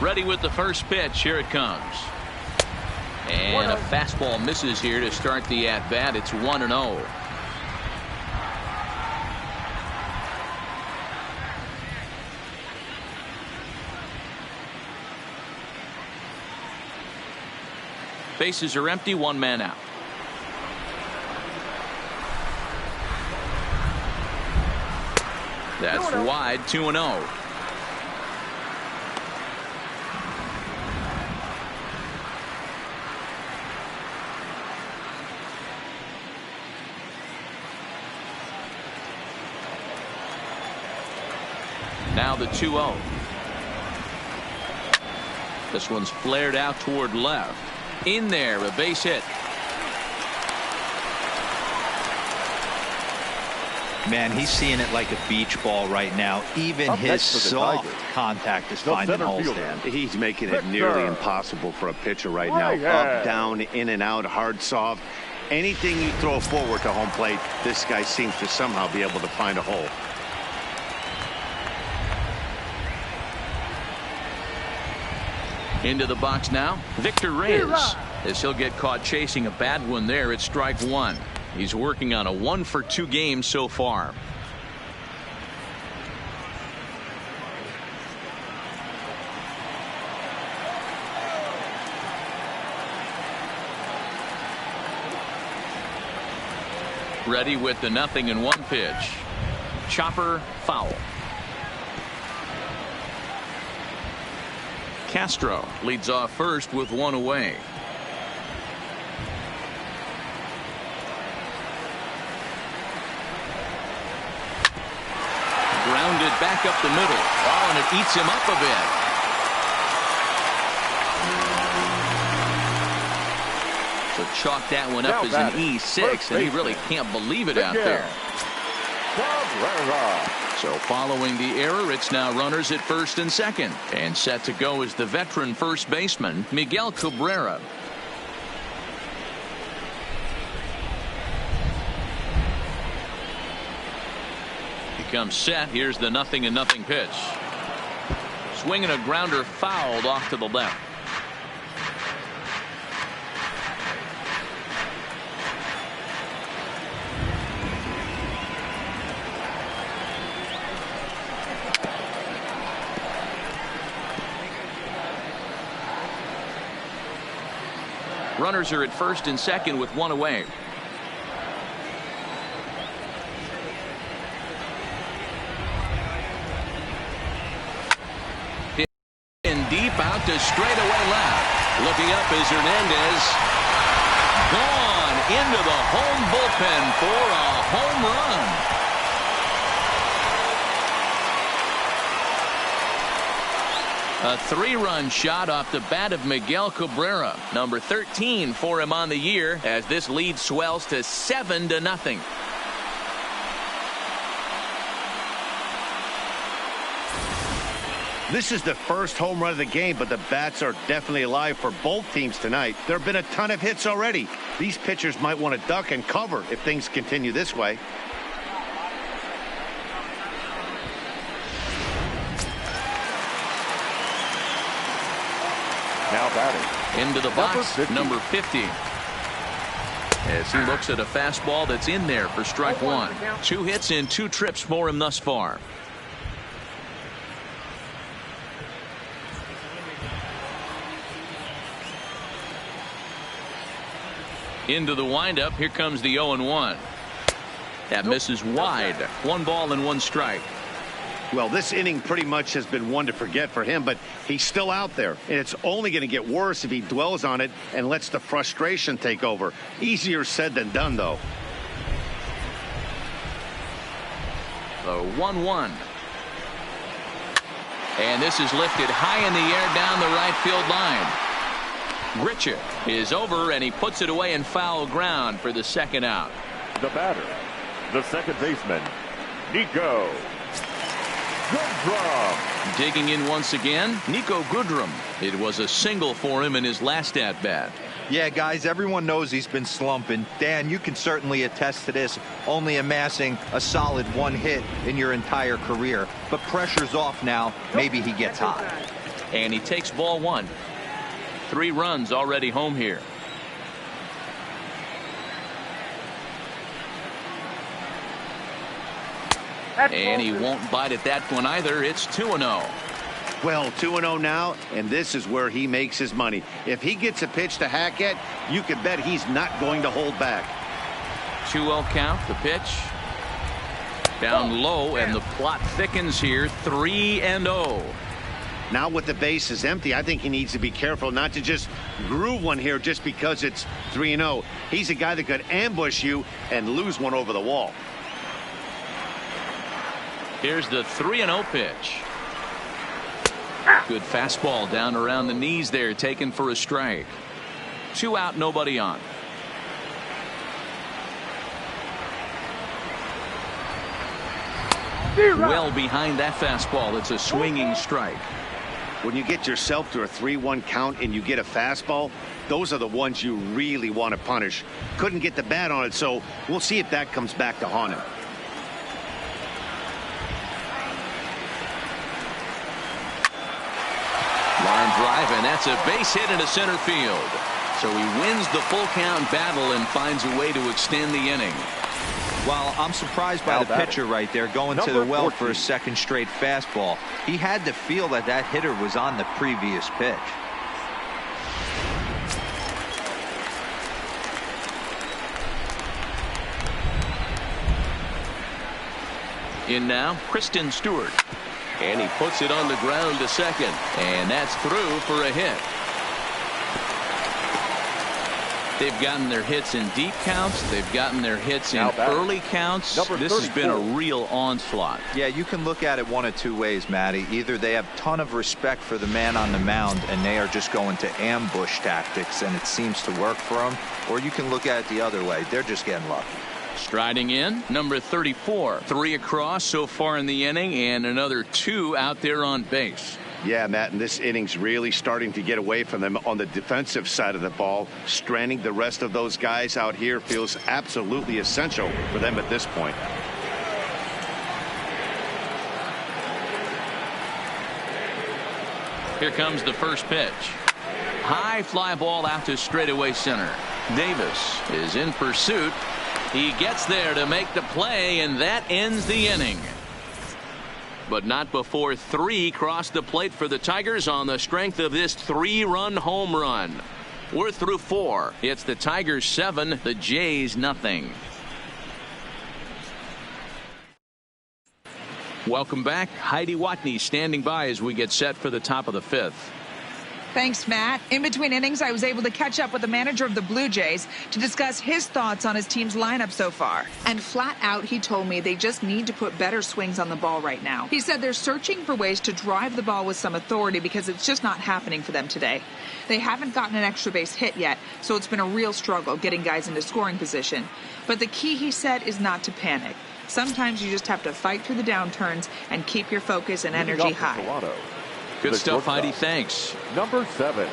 Ready with the first pitch. Here it comes. And a fastball misses here to start the at-bat. It's 1-0. Bases are empty. 1 man out. It's wide, 2-0. Now the 2-0. This one's flared out toward left. In there, a base hit. Man, he's seeing it like a beach ball right now. Even his soft contact is finding holes, Dan. He's making it nearly impossible for a pitcher right now. Up, down, in and out, hard, soft. Anything you throw forward to home plate, this guy seems to somehow be able to find a hole. Into the box now, Victor Reyes. As he'll get caught chasing a bad one there at strike one. He's working on a 1-for-2 game so far. Ready with the 0-1 pitch. Chopper foul. Castro leads off first with one away. Grounded back up the middle. Oh, and it eats him up a bit. So chalk that one up as an E6, and he really can't believe it out there. So following the error, it's now runners at first and second. And set to go is the veteran first baseman, Miguel Cabrera. He comes set. Here's the 0-0 pitch. Swinging a grounder fouled off to the left. Runners are at first and second with one away. In deep out to straightaway left. Looking up is Hernandez. Gone into the home bullpen for a home run. A 3-run shot off the bat of Miguel Cabrera, number 13 for him on the year, as this lead swells to 7-0. This is the first home run of the game, but the bats are definitely alive for both teams tonight. There have been a ton of hits already. These pitchers might want to duck and cover if things continue this way. Now batting. Into the box, number 50. As he looks at a fastball that's in there for strike one. 2 hits in 2 trips for him thus far. Into the windup. Here comes the 0-1. That misses wide. 1 ball and 1 strike. Well, this inning pretty much has been one to forget for him, but he's still out there, and it's only going to get worse if he dwells on it and lets the frustration take over. Easier said than done, though. The 1-1. And this is lifted high in the air down the right field line. Gritcha is over, and he puts it away in foul ground for the second out. The batter, the second baseman, Nico Goodrum. Digging in once again, Nico Goodrum. It was a single for him in his last at-bat. Yeah, guys, everyone knows he's been slumping. Dan, you can certainly attest to this, only amassing a solid 1 hit in your entire career. But pressure's off now. Maybe he gets hot. And he takes ball 1. 3 runs already home here. And he won't bite at that one either. It's 2-0. Well, 2-0 now, and this is where he makes his money. If he gets a pitch to hack at, you can bet he's not going to hold back. 2-0 count, the pitch. Down low, and the plot thickens here. 3-0. Now with the bases empty, I think he needs to be careful not to just groove one here just because it's 3-0. He's a guy that could ambush you and lose one over the wall. Here's the 3-0 pitch. Good fastball down around the knees there, taken for a strike. 2 out, nobody on. Well behind that fastball. It's a swinging strike. When you get yourself to a 3-1 count and you get a fastball, those are the ones you really want to punish. Couldn't get the bat on it, so we'll see if that comes back to haunt him. Line drive, and that's a base hit into center field. So he wins the full count battle and finds a way to extend the inning. Well, I'm surprised by the pitcher right there going to the well for a second straight fastball. He had to feel that that hitter was on the previous pitch. In now, Kristen Stewart. And he puts it on the ground to second. And that's through for a hit. They've gotten their hits in deep counts. They've gotten their hits in early counts. This has been a real onslaught. Yeah, you can look at it one of two ways, Matty. Either they have a ton of respect for the man on the mound and they are just going to ambush tactics and it seems to work for them, or you can look at it the other way. They're just getting lucky. Striding in, number 34. 3 across so far in the inning and another 2 out there on base. Yeah, Matt, and this inning's really starting to get away from them on the defensive side of the ball. Stranding the rest of those guys out here feels absolutely essential for them at this point. Here comes the first pitch. High fly ball out to straightaway center. Davis is in pursuit. He gets there to make the play, and that ends the inning. But not before 3 cross the plate for the Tigers on the strength of this 3-run home run. We're through 4. It's the Tigers 7, the Jays nothing. Welcome back. Heidi Watney standing by as we get set for the top of the 5th. Thanks, Matt. In between innings, I was able to catch up with the manager of the Blue Jays to discuss his thoughts on his team's lineup so far. And flat out, he told me they just need to put better swings on the ball right now. He said they're searching for ways to drive the ball with some authority because it's just not happening for them today. They haven't gotten an extra base hit yet, so it's been a real struggle getting guys into scoring position. But the key, he said, is not to panic. Sometimes you just have to fight through the downturns and keep your focus and energy high. Good stuff, Heidi. Thanks. Number 7.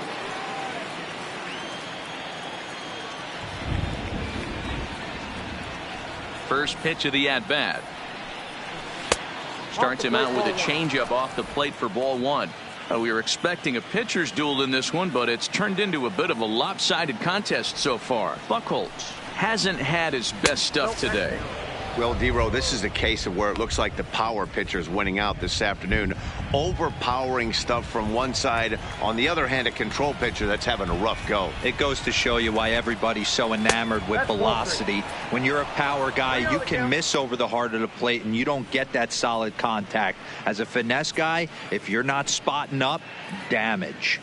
First pitch of the at-bat. Starts him out with a changeup off the plate for ball 1. We were expecting a pitcher's duel in this one, but it's turned into a bit of a lopsided contest so far. Buchholz hasn't had his best stuff today. Well, D-Row, this is a case of where it looks like the power pitcher's winning out this afternoon. Overpowering stuff from one side. On the other hand, a control pitcher that's having a rough go. It goes to show you why everybody's so enamored with velocity. When you're a power guy, you can miss over the heart of the plate and you don't get that solid contact. As a finesse guy, if you're not spotting up, damage.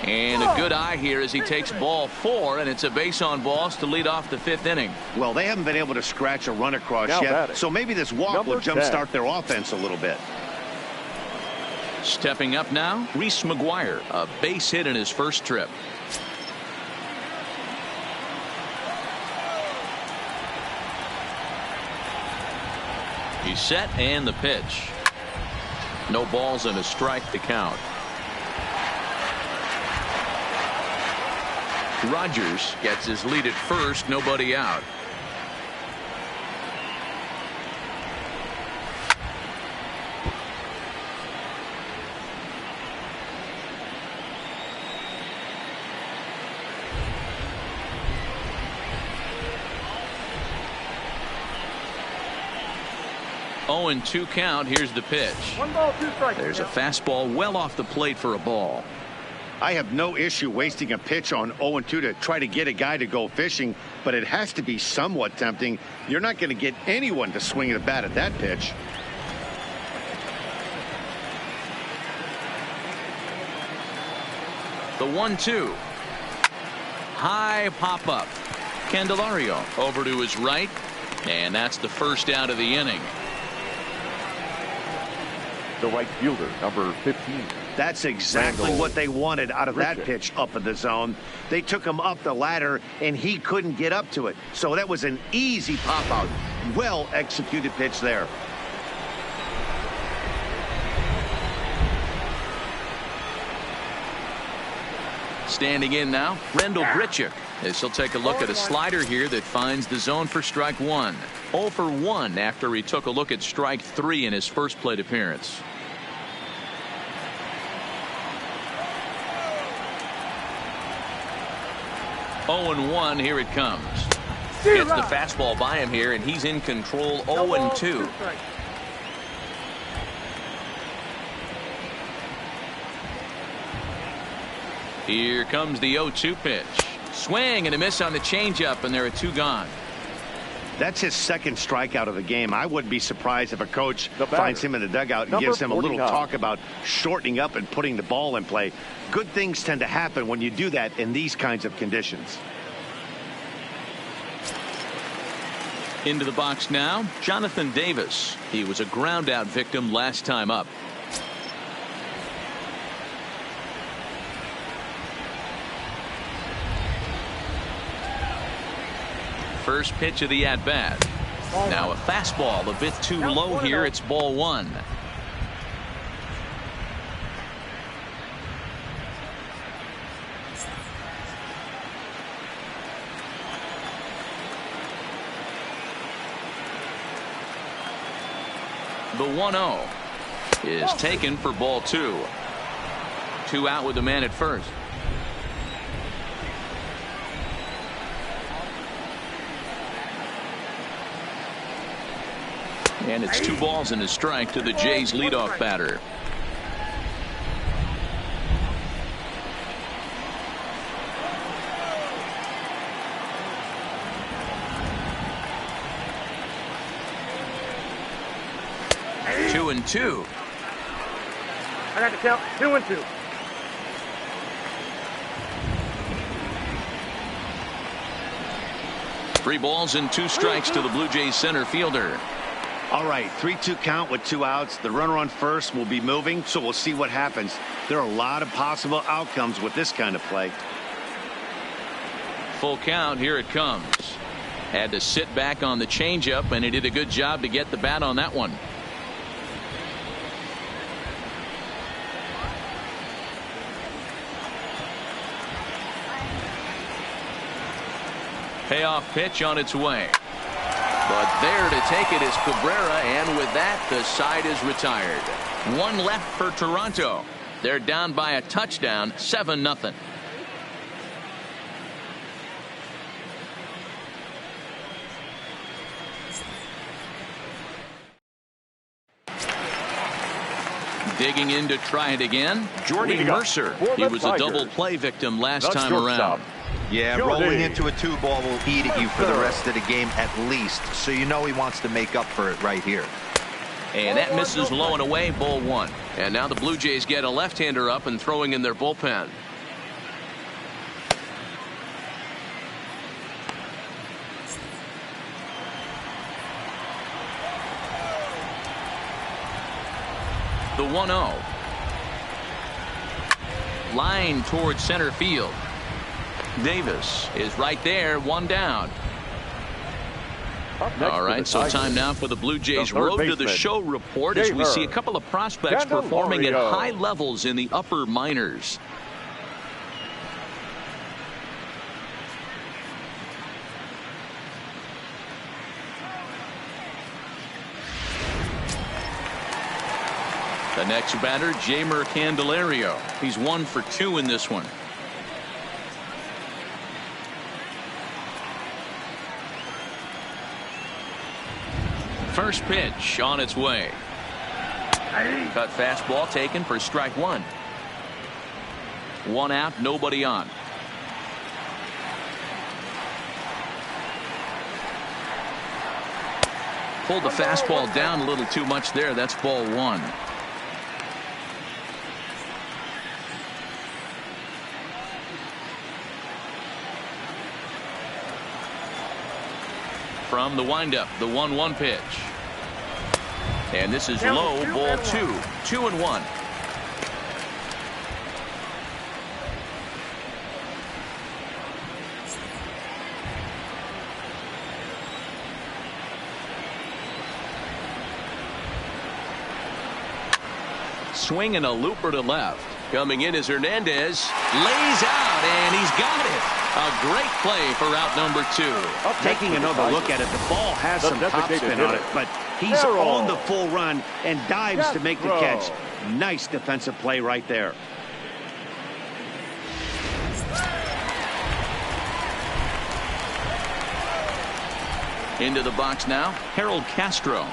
And a good eye here as he takes ball 4, and it's a base on balls to lead off the 5th inning. Well, they haven't been able to scratch a run across yet, so maybe this walk will jumpstart their offense a little bit. Stepping up now, Reese McGuire, a base hit in his first trip. He's set, and the pitch. No balls and a strike to count. Rogers gets his lead at first, nobody out. Oh, and 2 count. Here's the pitch. 1 ball, 2 strikes. There's a fastball well off the plate for a ball. I have no issue wasting a pitch on 0-2 to try to get a guy to go fishing, but it has to be somewhat tempting. You're not going to get anyone to swing the bat at that pitch. The 1-2. High pop-up. Candelario over to his right, and that's the first out of the inning. The right fielder, number 15. That's exactly what they wanted out of that pitch up in the zone. They took him up the ladder, and he couldn't get up to it. So that was an easy pop-out. Well-executed pitch there. Standing in now, Rendell Grichuk, as he'll take a look at a slider here that finds the zone for strike one. 0 for 1 after he took a look at strike 3 in his first plate appearance. Oh and 1, here it comes. Gets the fastball by him here, and he's in control. 0 and 2. Here comes the 0-2 pitch. Swing and a miss on the changeup, and there are 2 gone. That's his second strikeout of the game. I wouldn't be surprised if a coach finds him in the dugout and gives him a little talk about shortening up and putting the ball in play. Good things tend to happen when you do that in these kinds of conditions. Into the box now, Jonathan Davis. He was a ground out victim last time up. First pitch of the at-bat. Now a fastball a bit too low here. It's ball 1. The 1-0 is taken for ball 2. 2 out with the man at first. And it's 2 balls and a strike to the Jays leadoff batter. Two and 2. I got to count. 2 and 2. Three balls and 2 strikes to the Blue Jays center fielder. All right, 3-2 count with 2 outs. The runner on first will be moving, so we'll see what happens. There are a lot of possible outcomes with this kind of play. Full count, here it comes. Had to sit back on the changeup, and he did a good job to get the bat on that one. Payoff pitch on its way. But there to take it is Cabrera, and with that, the side is retired. 1 left for Toronto. They're down by a touchdown, 7-0. Digging in to try it again, Jordy Mercer. He was a double play victim last time around. Yeah, rolling into a 2-ball will eat at you for the rest of the game at least, so you know he wants to make up for it right here. And that misses low and away, ball 1. And now the Blue Jays get a left-hander up and throwing in their bullpen. The 1-0. Line towards center field. Davis is right there, 1 down. All right, so time now for the Blue Jays Road to the Show report as we see a couple of prospects performing at high levels in the upper minors. The next batter, Jeimer Candelario. He's 1 for 2 in this one. First pitch on its way. Cut fastball taken for strike 1. 1 out, nobody on. Pulled the fastball down a little too much there. That's ball 1. From the windup, the 1-1 pitch. And this is low, ball 2. 2-1. Swing and a looper to left. Coming in is Hernandez. Lays out, and he's got it. A great play for out number 2. Taking another look at it, the ball has some topspin on it, but he's on the full run and dives to make the catch. Nice defensive play right there. Into the box now, Harold Castro.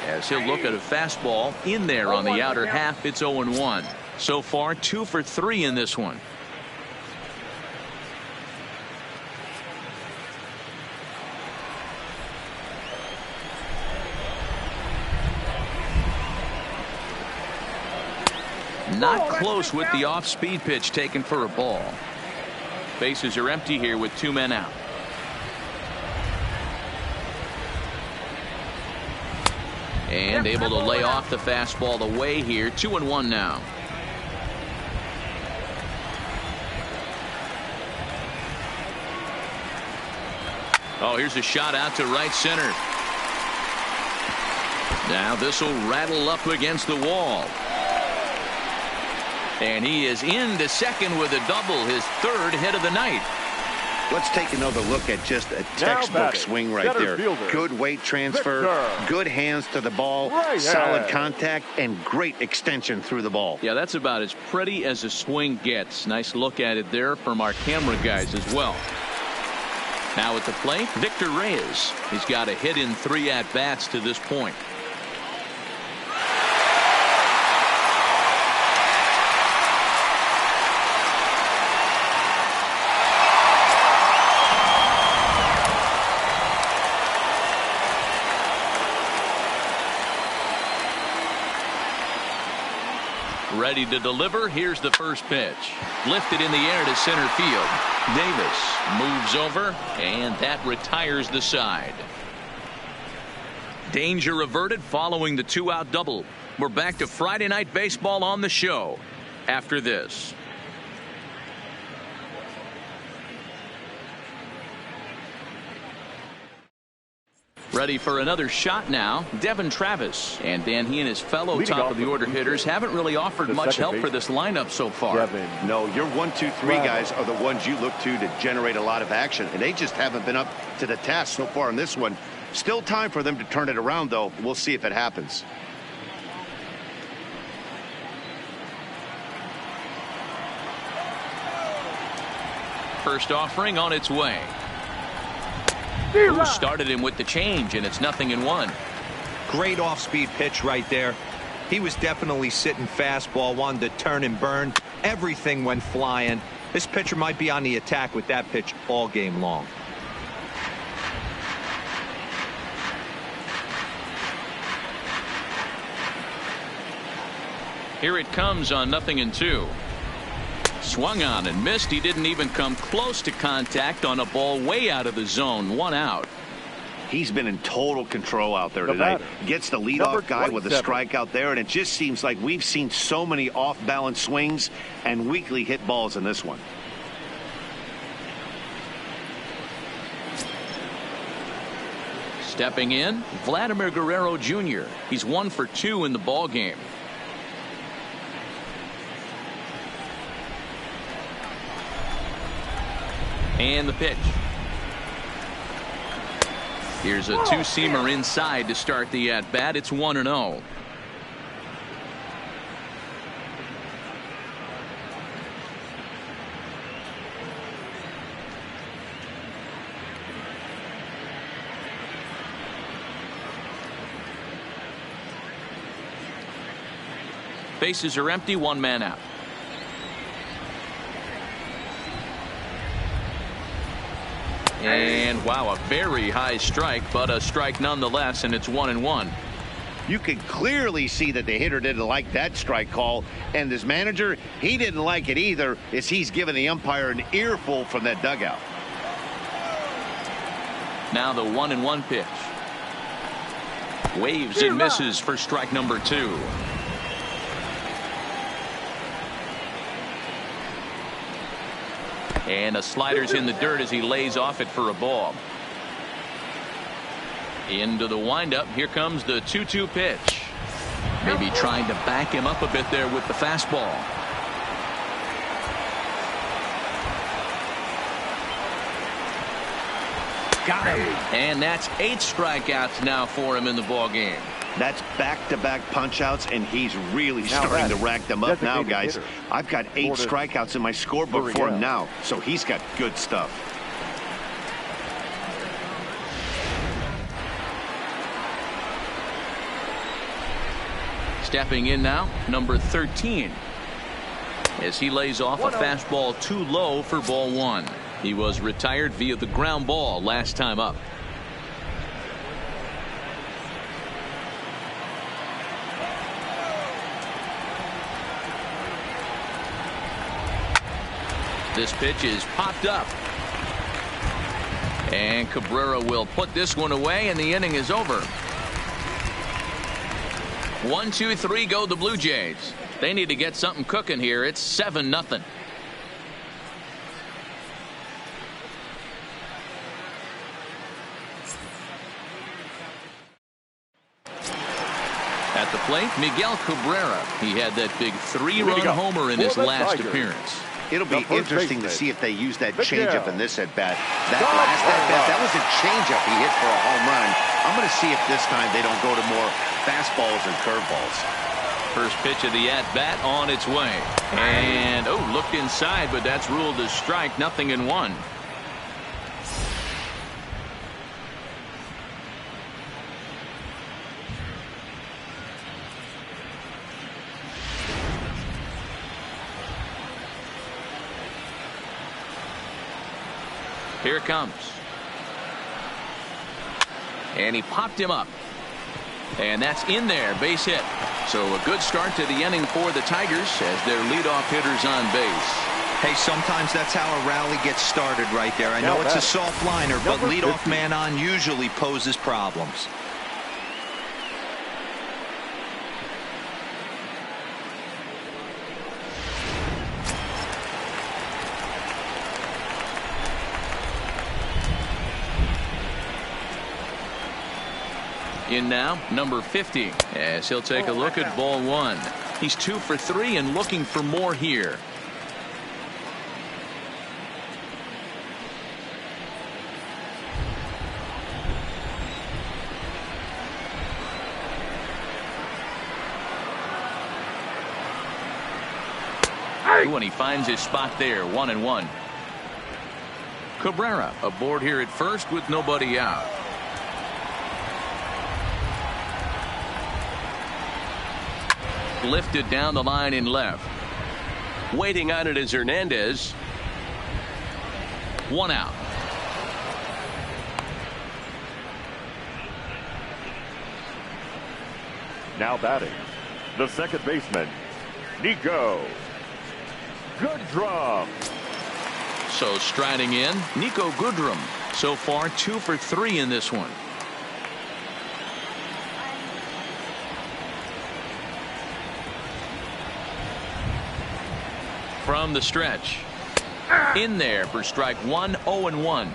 As he'll look at a fastball in there on the outer half. It's 0-1. So far 2 for 3 in this one. Not close with the off-speed pitch taken for a ball. Bases are empty here with 2 men out. And able to lay off the fastball away here. 2-1 now. Oh, here's a shot out to right center. Now this will rattle up against the wall. And he is into second with a double, his 3rd hit of the night. Let's take another look at just a textbook swing right there. Good weight transfer, good hands to the ball, solid contact, and great extension through the ball. Yeah, that's about as pretty as a swing gets. Nice look at it there from our camera guys as well. Now at the plate, Victor Reyes. He's got a hit in 3 at-bats to this point. Ready to deliver. Here's the first pitch. Lifted in the air to center field. Davis moves over, and that retires the side. Danger averted following the 2-out double. We're back to Friday Night Baseball on the show after this. Ready for another shot now, Devin Travis. And Dan, he and his fellow top of the order hitters haven't really offered much help for this lineup so far. No, your 1, 2, 3 guys are the ones you look to generate a lot of action, and they just haven't been up to the task so far in this one. Still time for them to turn it around, though. We'll see if it happens. First offering on its way. Who started him with the change, and it's 0-1. Great off-speed pitch right there. He was definitely sitting fastball, wanted to turn and burn. Everything went flying. This pitcher might be on the attack with that pitch all game long. Here it comes on 0-2. Swung on and missed. He didn't even come close to contact on a ball way out of the zone. 1 out. He's been in total control out there tonight. Gets the leadoff guy with a strikeout there, and it just seems like we've seen so many off-balance swings and weakly hit balls in this one. Stepping in, Vladimir Guerrero Jr. He's 1 for 2 in the ball game. And the pitch. Here's a 2-seamer inside to start the at-bat. It's 1-0. Bases are empty, 1 man out. And wow, a very high strike, but a strike nonetheless, and it's 1-1. You can clearly see that the hitter didn't like that strike call, and this manager, he didn't like it either, as he's giving the umpire an earful from that dugout. Now the 1-1 pitch. Waves and misses for strike number 2. And a slider's in the dirt as he lays off it for a ball. Into the windup. Here comes the 2-2 pitch. Maybe trying to back him up a bit there with the fastball. Got him. And that's 8 strikeouts now for him in the ball game. That's back-to-back punch-outs, and he's really starting to rack them up now, guys. I've got 8 strikeouts in my scorebook for him now, so he's got good stuff. Stepping in now, number 13. As he lays off a fastball too low for ball 1. He was retired via the ground ball last time up. This pitch is popped up. And Cabrera will put this one away, and the inning is over. 1, 2, 3 go the Blue Jays. They need to get something cooking here. It's 7-0. At the plate, Miguel Cabrera. He had that big 3-run homer in his last appearance. It'll be interesting to see if they use that changeup in this at-bat. That last at-bat, that was a changeup he hit for a home run. I'm going to see if this time they don't go to more fastballs and curveballs. First pitch of the at-bat on its way. And, looked inside, but that's ruled a strike. 0-1. Here it comes. And he popped him up. And that's in there, base hit. So a good start to the inning for the Tigers as their leadoff hitters on base. Hey, sometimes that's how a rally gets started right there. I know it's a soft liner, but leadoff man on usually poses problems. In now, number 50, as he'll take a look at ball 1. He's 2 for 3 and looking for more here. Ooh, and he finds his spot there, 1-1. Cabrera aboard here at first with nobody out. Lifted down the line in left. Waiting on it is Hernandez. 1 out. Now batting, the second baseman, Nico Goodrum. So striding in, Nico Goodrum. So far 2 for 3 in this one. From the stretch. In there for strike 1, 0-1.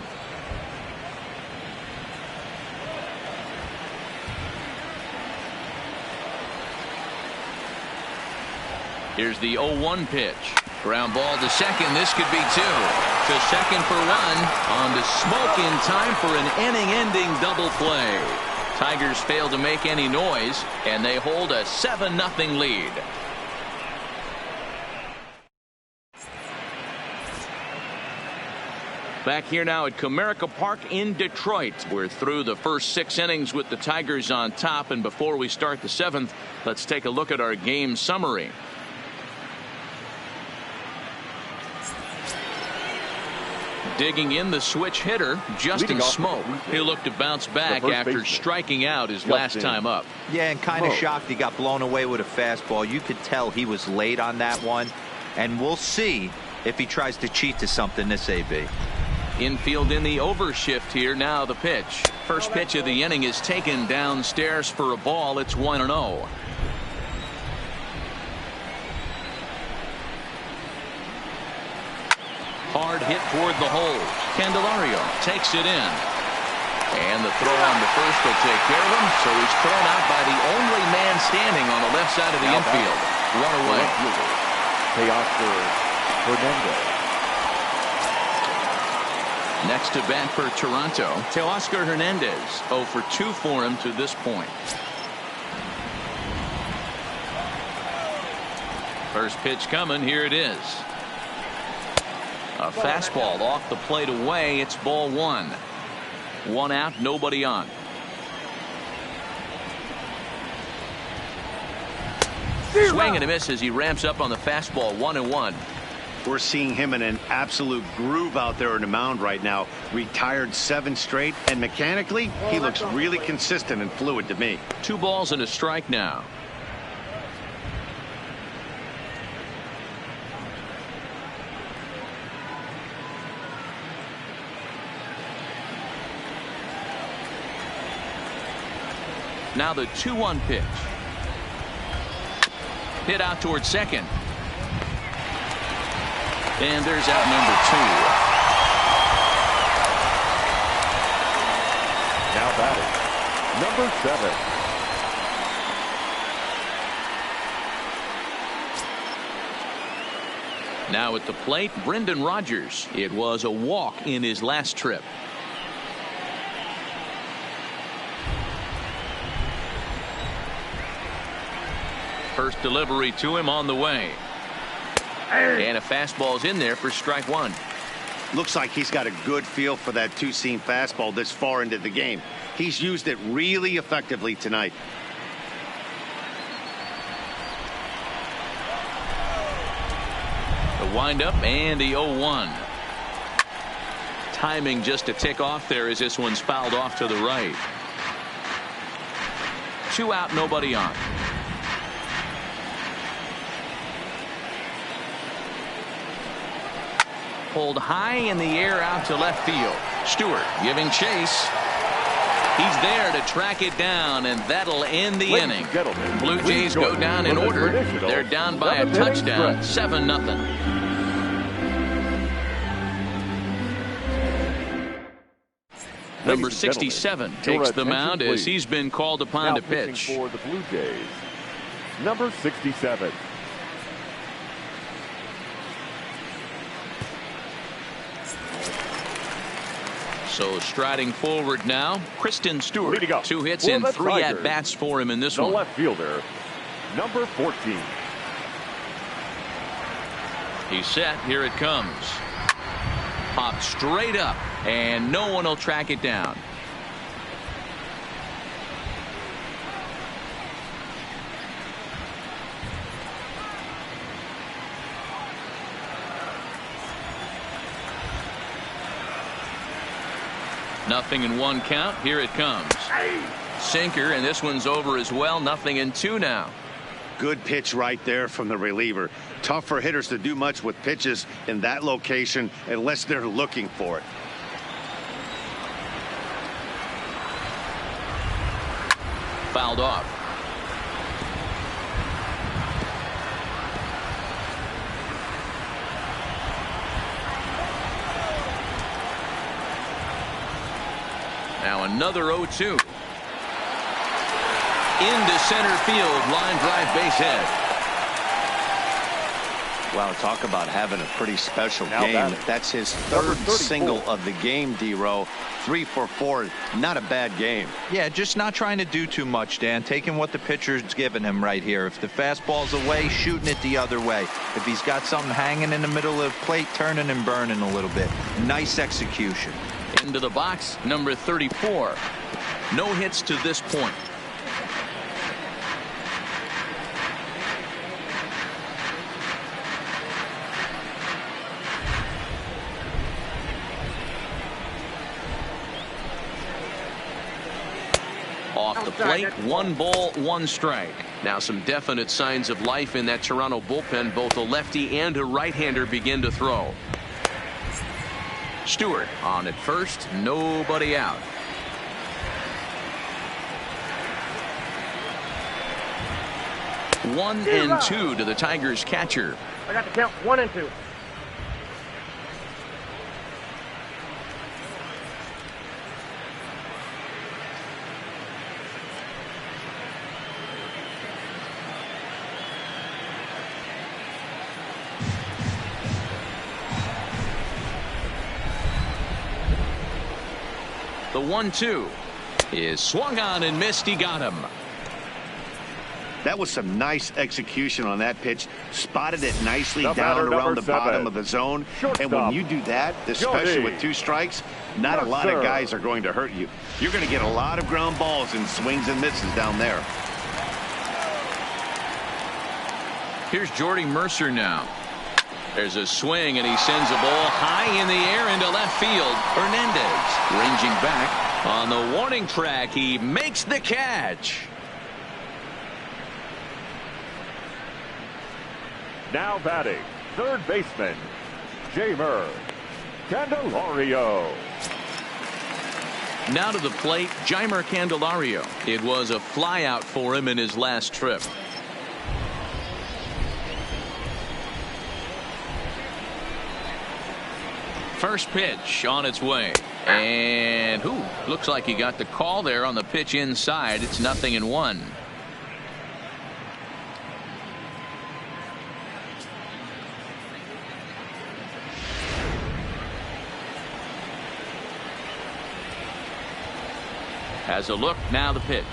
Here's the 0-1 pitch. Ground ball to second. This could be 2. To second for 1. On to Smoke in time for an inning-ending double play. Tigers fail to make any noise, and they hold a 7-0 lead. Back here now at Comerica Park in Detroit. We're through the first 6 innings with the Tigers on top, and before we start the 7th, let's take a look at our game summary. Digging in the switch hitter, Justin Smoke. He'll look to bounce back after striking out his last time up. Yeah, and kind of shocked he got blown away with a fastball. You could tell he was late on that one. And we'll see if he tries to cheat to something this AB. Infield in the overshift here. Now the pitch. First pitch of the inning is taken downstairs for a ball. It's 1-0. Hard hit toward the hole. Candelario takes it in. And the throw on the first will take care of him. So he's thrown out by the only man standing on the left side of the infield. One away. Teoscar Hernandez. Next to bat for Toronto, Teoscar Hernandez. 0 for 2 for him to this point. First pitch coming. Here it is. A fastball off the plate away. It's ball 1. 1 out, nobody on. Swing and a miss as he ramps up on the fastball. 1-1. We're seeing him in an absolute groove out there on the mound right now. Retired 7 straight, and mechanically, he looks really consistent and fluid to me. 2 balls and a strike now. Now the 2-1 pitch. Hit out towards second. And there's out number 2. Now batting, number 7. Now at the plate, Brendan Rodgers. It was a walk in his last trip. First delivery to him on the way. And a fastball's in there for strike 1. Looks like he's got a good feel for that 2-seam fastball this far into the game. He's used it really effectively tonight. The windup and the 0-1. Timing just a tick off there as this one's fouled off to the right. 2 out, nobody on. Pulled high in the air out to left field. Stewart giving chase. He's there to track it down, and that'll end the inning. Blue Jays go down in order. They're down by a touchdown, 7-0. Number 67 takes the mound as he's been called upon to pitch. For the Blue Jays, number 67. So striding forward now, Kristen Stewart. 2 hits and 3 at-bats for him in this one. The left fielder, number 14. He's set. Here it comes. Popped straight up, and no one will track it down. Nothing in 1 count. Here it comes. Sinker, and this one's over as well. Nothing in 2 now. Good pitch right there from the reliever. Tough for hitters to do much with pitches in that location unless they're looking for it. Fouled off. Now another 0-2. Into center field, line drive, base hit. Wow, talk about having a pretty special Now game. That's his 3rd single of the game, D-Row. 3 for 4, not a bad game. Yeah, just not trying to do too much, Dan. Taking what the pitcher's given him right here. If the fastball's away, shooting it the other way. If he's got something hanging in the middle of the plate, turning and burning a little bit. Nice execution. Into the box, number 34. No hits to this point. Off the plate, 1 ball, 1 strike. Now some definite signs of life in that Toronto bullpen. Both a lefty and a right-hander begin to throw. Stewart on at first, nobody out. One and 2 to the Tigers catcher. I got the count 1 and 2. The 1-2 is swung on and missed. He got him. That was some nice execution on that pitch. Spotted it nicely down around the bottom of the zone. And when you do that, especially with 2 strikes, not a lot of guys are going to hurt you. You're going to get a lot of ground balls and swings and misses down there. Here's Jordy Mercer now. There's a swing, and he sends a ball high in the air into left field. Hernandez ranging back on the warning track. He makes the catch. Now batting, third baseman, Jeimer Candelario. Now to the plate, Jeimer Candelario. It was a flyout for him in his last trip. First pitch on its way. And looks like he got the call there on the pitch inside. It's 0-1. Has a look, now the pitch.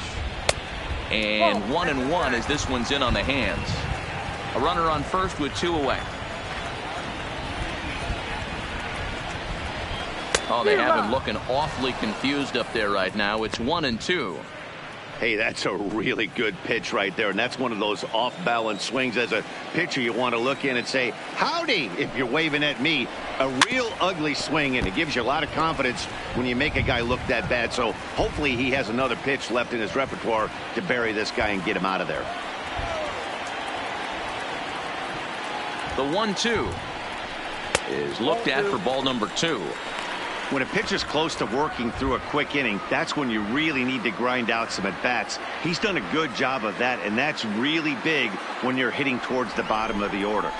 And 1-1 as this one's in on the hands. A runner on first with 2 away. Oh, they have him looking awfully confused up there right now. It's 1-2. Hey, that's a really good pitch right there. And that's one of those off-balance swings. As a pitcher, you want to look in and say, howdy, if you're waving at me. A real ugly swing, and it gives you a lot of confidence when you make a guy look that bad. So hopefully he has another pitch left in his repertoire to bury this guy and get him out of there. The 1-2 is looked at for ball number 2. When a pitcher's close to working through a quick inning, that's when you really need to grind out some at-bats. He's done a good job of that, and that's really big when you're hitting towards the bottom of the order.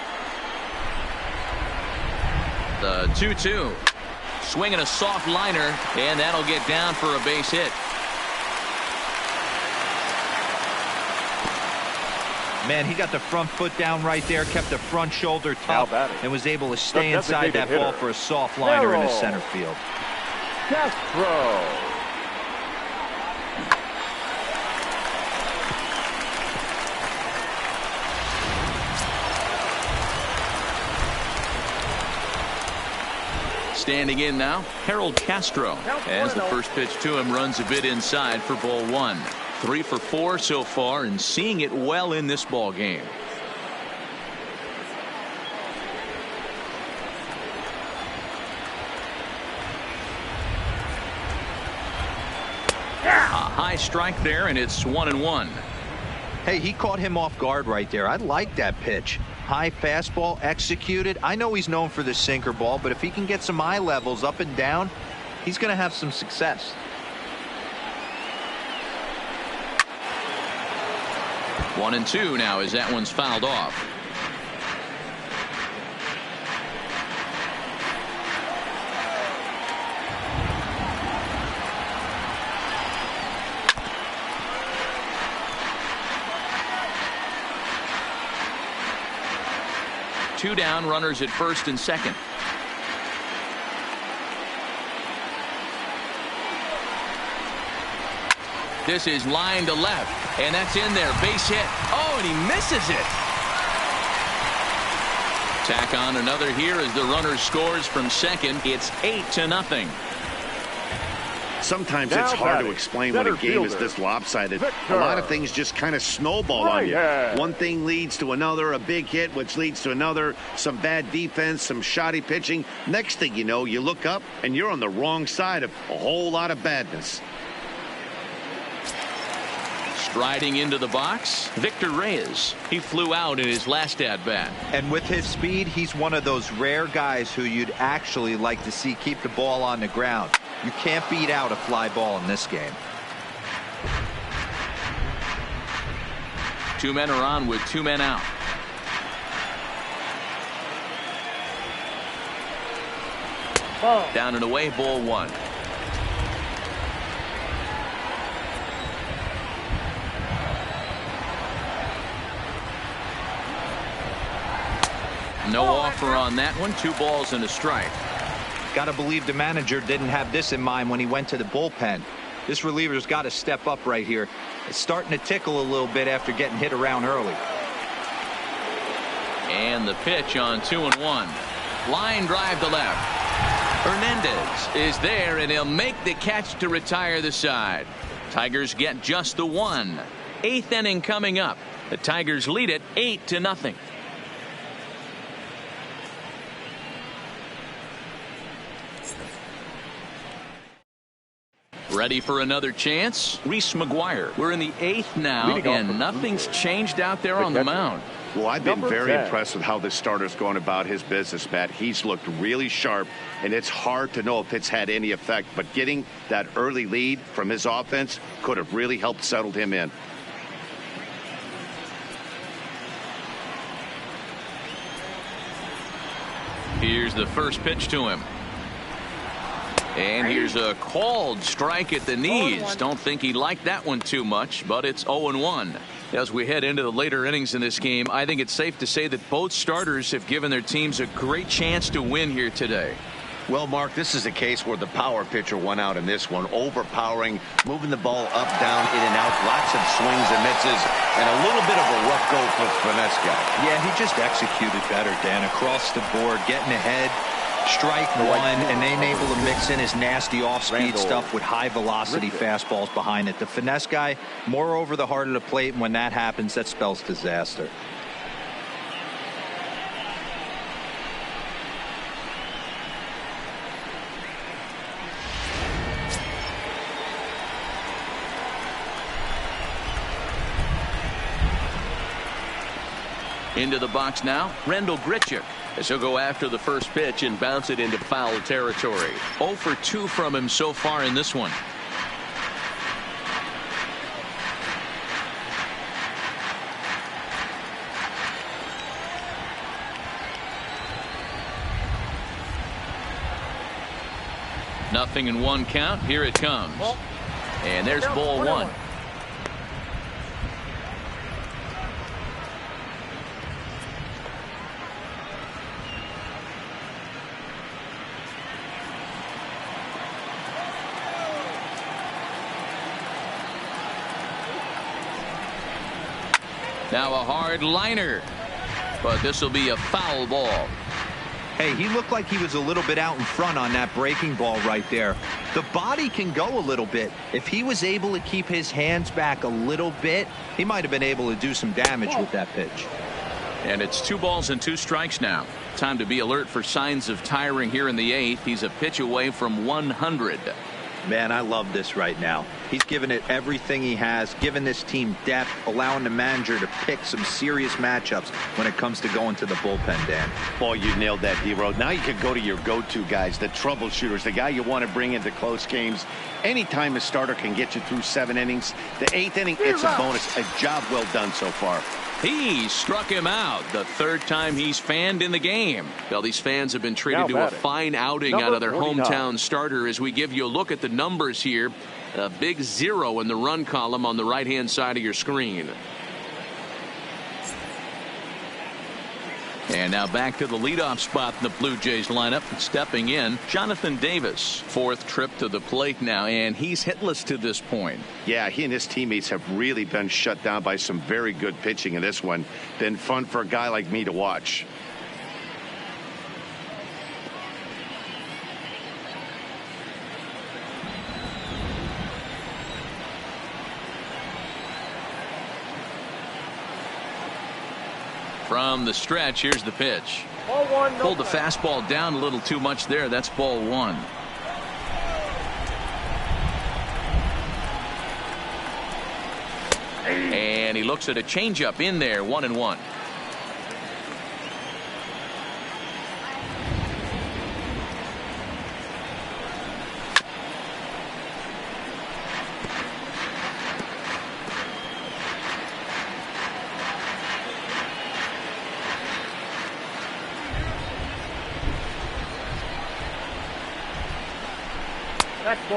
The 2-2. Swinging a soft liner, and that'll get down for a base hit. Man, he got the front foot down right there, kept the front shoulder tough, and was able to stay inside that ball for a soft liner in the center field. Castro. Standing in now, Harold Castro, as the first pitch to him runs a bit inside for ball 1. 3 for 4 so far, and seeing it well in this ball game. A high strike there, and it's 1-1. Hey, he caught him off guard right there. I like that pitch. High fastball executed. I know he's known for the sinker ball, but if he can get some eye levels up and down, he's going to have some success. 1-2 now as that one's fouled off. Two down, runners at first and second. This is line to left, and that's in there. Base hit. Oh, and he misses it. Tack on another here as the runner scores from second. It's 8-0. Sometimes it's hard to explain when a game is this lopsided. A lot of things just kind of snowball on you. One thing leads to another, a big hit, which leads to another, some bad defense, some shoddy pitching. Next thing you know, you look up and you're on the wrong side of a whole lot of badness. Striding into the box, Victor Reyes. He flew out in his last at-bat. And with his speed, he's one of those rare guys who you'd actually like to see keep the ball on the ground. You can't beat out a fly ball in this game. 2 men are on with 2 men out. Ball. Down and away, ball 1. No offer on that one. 2 balls and a strike. Got to believe the manager didn't have this in mind when he went to the bullpen. This reliever's got to step up right here. It's starting to tickle a little bit after getting hit around early. And the pitch on 2-1. Line drive to left. Hernandez is there, and he'll make the catch to retire the side. Tigers get just the 1. 8th inning coming up. The Tigers lead it 8-0. Ready for another chance? Reese McGuire. We're in the 8th now, and nothing's changed out there on the mound. Well, I've been very impressed with how this starter's going about his business, Matt. He's looked really sharp, and it's hard to know if it's had any effect, but getting that early lead from his offense could have really helped settle him in. Here's the first pitch to him. And here's a called strike at the knees. Don't think he liked that one too much, but it's 0-1. As we head into the later innings in this game, I think it's safe to say that both starters have given their teams a great chance to win here today. Well, Mark, this is a case where the power pitcher won out in this one, overpowering, moving the ball up, down, in and out, lots of swings and misses, and a little bit of a rough go for the finesse guy. Yeah, he just executed better, Dan, across the board, getting ahead. Strike 1, and then able to mix in his nasty off-speed stuff with high-velocity fastballs behind it. The finesse guy, more over the heart of the plate, and when that happens, that spells disaster. Into the box now, Randall Grichuk, as he'll go after the first pitch and bounce it into foul territory. 0 for 2 from him so far in this one. Nothing in 1 count. Here it comes. And there's ball 1. Now a hard liner, but this will be a foul ball. Hey, he looked like he was a little bit out in front on that breaking ball right there. The body can go a little bit. If he was able to keep his hands back a little bit, he might have been able to do some damage with that pitch. And it's 2 balls and 2 strikes now. Time to be alert for signs of tiring here in the 8th. He's a pitch away from 100. Man, I love this right now. He's given it everything he has, given this team depth, allowing the manager to pick some serious matchups when it comes to going to the bullpen, Dan. Boy, you nailed that, D-Road. Now you can go to your go-to guys, the troubleshooters, the guy you want to bring into close games. Anytime a starter can get you through 7 innings, the 8th inning, it's a bonus. A job well done so far. He struck him out the 3rd time he's fanned in the game. Well, these fans have been treated to a fine outing out of their hometown starter as we give you a look at the numbers here. A big 0 in the run column on the right-hand side of your screen. And now back to the leadoff spot in the Blue Jays lineup. Stepping in, Jonathan Davis. 4th trip to the plate now, and he's hitless to this point. Yeah, he and his teammates have really been shut down by some very good pitching in this one. Been fun for a guy like me to watch. From the stretch, here's the pitch. Ball 1, no Pulled the fastball down a little too much there. That's ball 1. And he looks at a changeup in there, 1-1.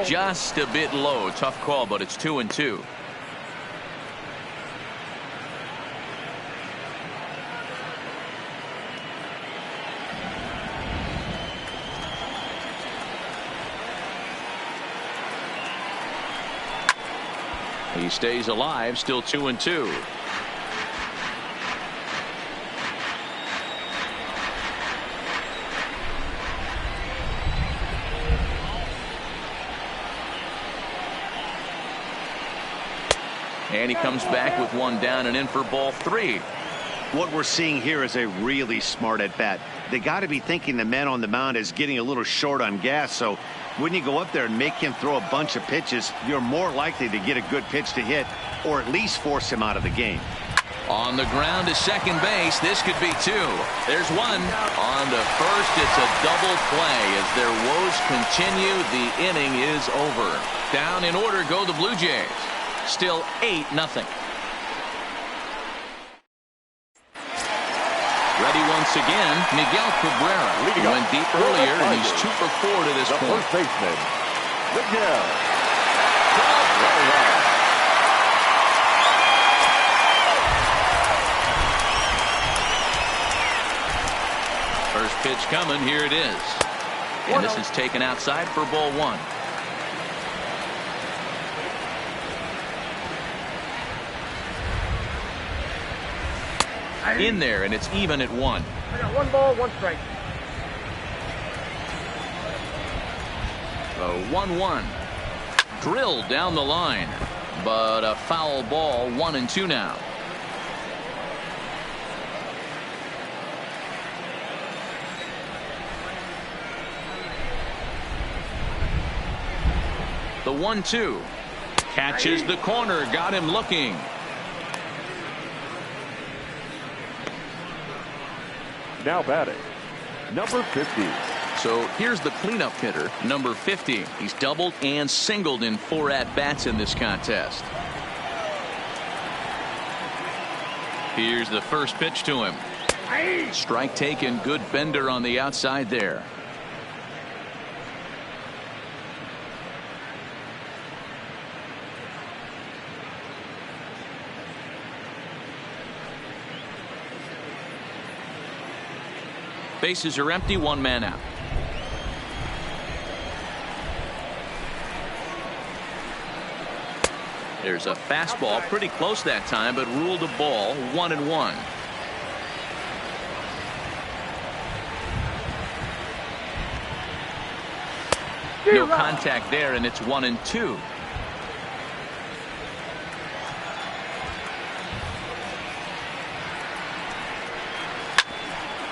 Just a bit low. Tough call, but it's 2-2. He stays alive, still 2-2. And he comes back with one down and in for ball 3. What we're seeing here is a really smart at bat. They got to be thinking the man on the mound is getting a little short on gas. So when you go up there and make him throw a bunch of pitches, you're more likely to get a good pitch to hit or at least force him out of the game. On the ground to second base. This could be 2. There's one. On to first, it's a double play. As their woes continue, the inning is over. Down in order go the Blue Jays. Still 8-0. Ready once again, Miguel Cabrera. Went deep earlier, and he's 2 for 4 to this point. First baseman, Miguel Cabrera. First pitch coming. Here it is. And this is taken outside for ball 1. In there, and it's even at 1. I got 1 ball, 1 strike. A 1-1. Drilled down the line, but a foul ball. 1-2 now. The 1-2 catches the corner, got him looking. Now batting, number 50. So here's the cleanup hitter, number 50. He's doubled and singled in 4 at-bats in this contest. Here's the first pitch to him. Strike taken, good bender on the outside there. Bases are empty, 1 man out. There's a fastball, pretty close that time, but ruled a ball. 1-1. No contact there, and it's 1-2.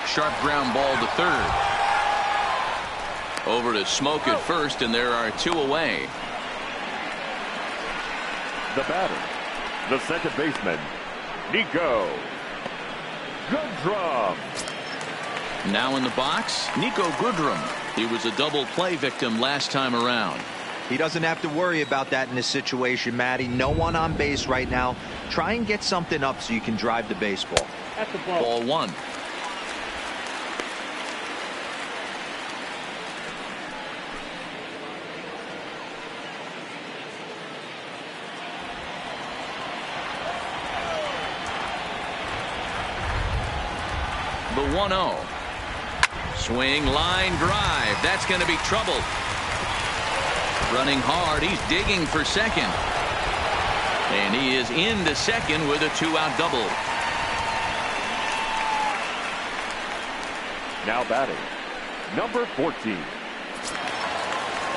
Sharp ground ball to third. Over to Smoke at first, and there are 2 away. The batter, the second baseman, Nico Goodrum. Now in the box, Nico Goodrum. He was a double play victim last time around. He doesn't have to worry about that in this situation, Matty. No one on base right now. Try and get something up so you can drive the baseball. That's the ball. Ball 1. The 1-0. Swing, line, drive. That's going to be trouble. Running hard. He's digging for second. And he is into second with a 2-out double. Now batting, number 14.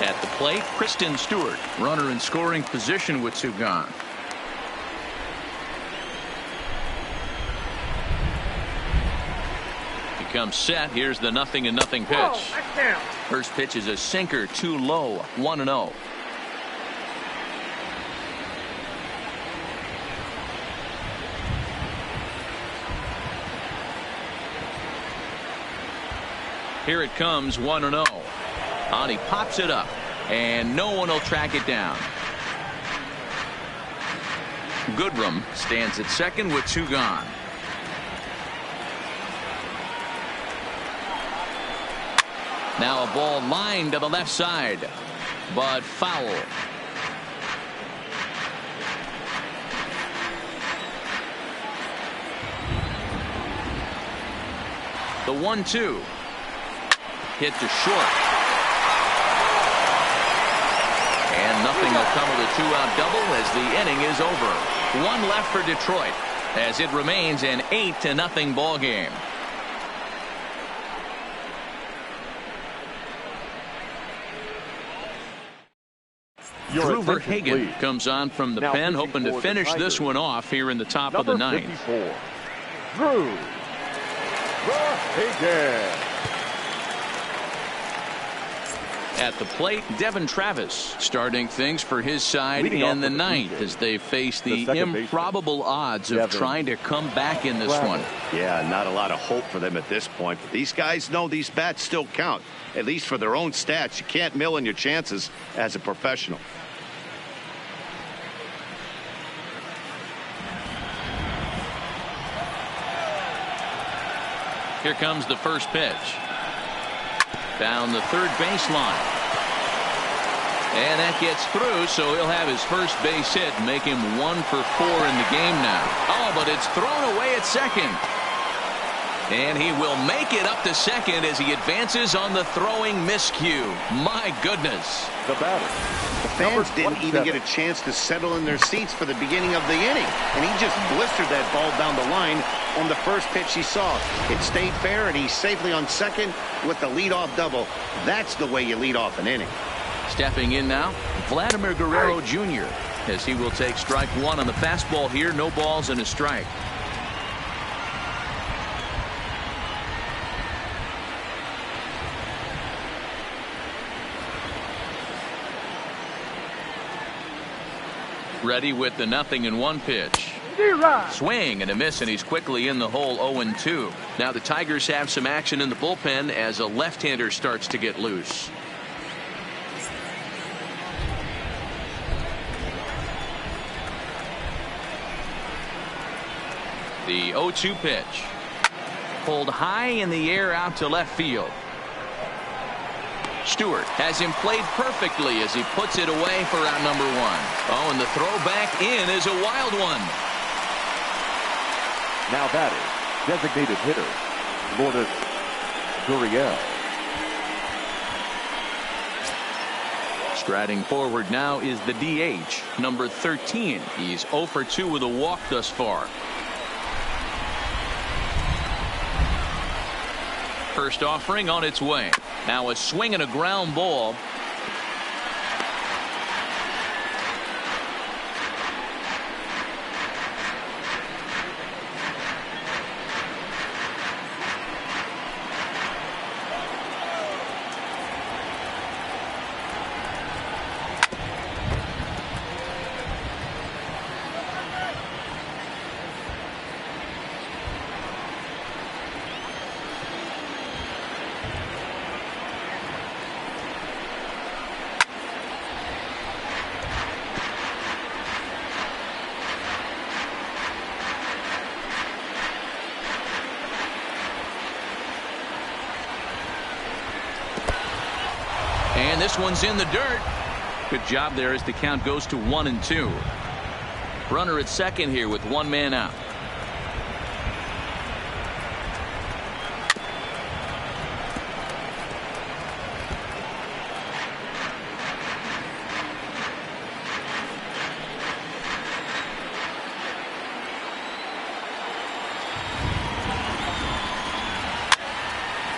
At the plate, Kristen Stewart. Runner in scoring position with 2 gone. Comes set. Here's the 0-0 pitch. First pitch is a sinker, too low. 1-0. Here it comes 1-0. And he pops it up. And no one will track it down. Goodrum stands at second with 2 gone. Now a ball lined to the left side, but foul. The 1-2 hit to short. And nothing will come of the 2-out double as the inning is over. 1 left for Detroit as it remains an 8-0 ball game. Drew Verhagen comes on from the pen, hoping to finish this one off here in the top of the 9th. 54, Drew Verhagen. At the plate, Devin Travis starting things for his side in the 9th as they face the improbable odds of trying to come back in this one. Yeah, not a lot of hope for them at this point. But these guys know these bats still count, at least for their own stats. You can't mill in your chances as a professional. Here comes the first pitch. Down the third baseline. And that gets through, so he'll have his first base hit, make him 1 for 4 in the game now. Oh, but it's thrown away at second. And he will make it up to second as he advances on the throwing miscue. My goodness. The batter. The fans didn't even get a chance to settle in their seats for the beginning of the inning. And he just blistered that ball down the line on the first pitch he saw. It stayed fair, and he's safely on second with the leadoff double. That's the way you lead off an inning. Stepping in now, Vladimir Guerrero Jr. as he will take strike 1 on the fastball here. No balls and a strike. Ready with the 0-1 pitch. Swing and a miss, and he's quickly in the hole. 0-2. Now the Tigers have some action in the bullpen as a left-hander starts to get loose. The 0-2 pitch. Pulled high in the air out to left field. Stewart has him played perfectly as he puts it away for out number 1. Oh, and the throw back in is a wild one. Now batting, designated hitter, Lourdes Gurriel. Striding forward now is the DH, number 13. He's 0 for 2 with a walk thus far. First offering on its way. Now a swing and a ground ball. And this one's in the dirt. Good job there as the count goes to 1-2. Runner at second here with 1 man out.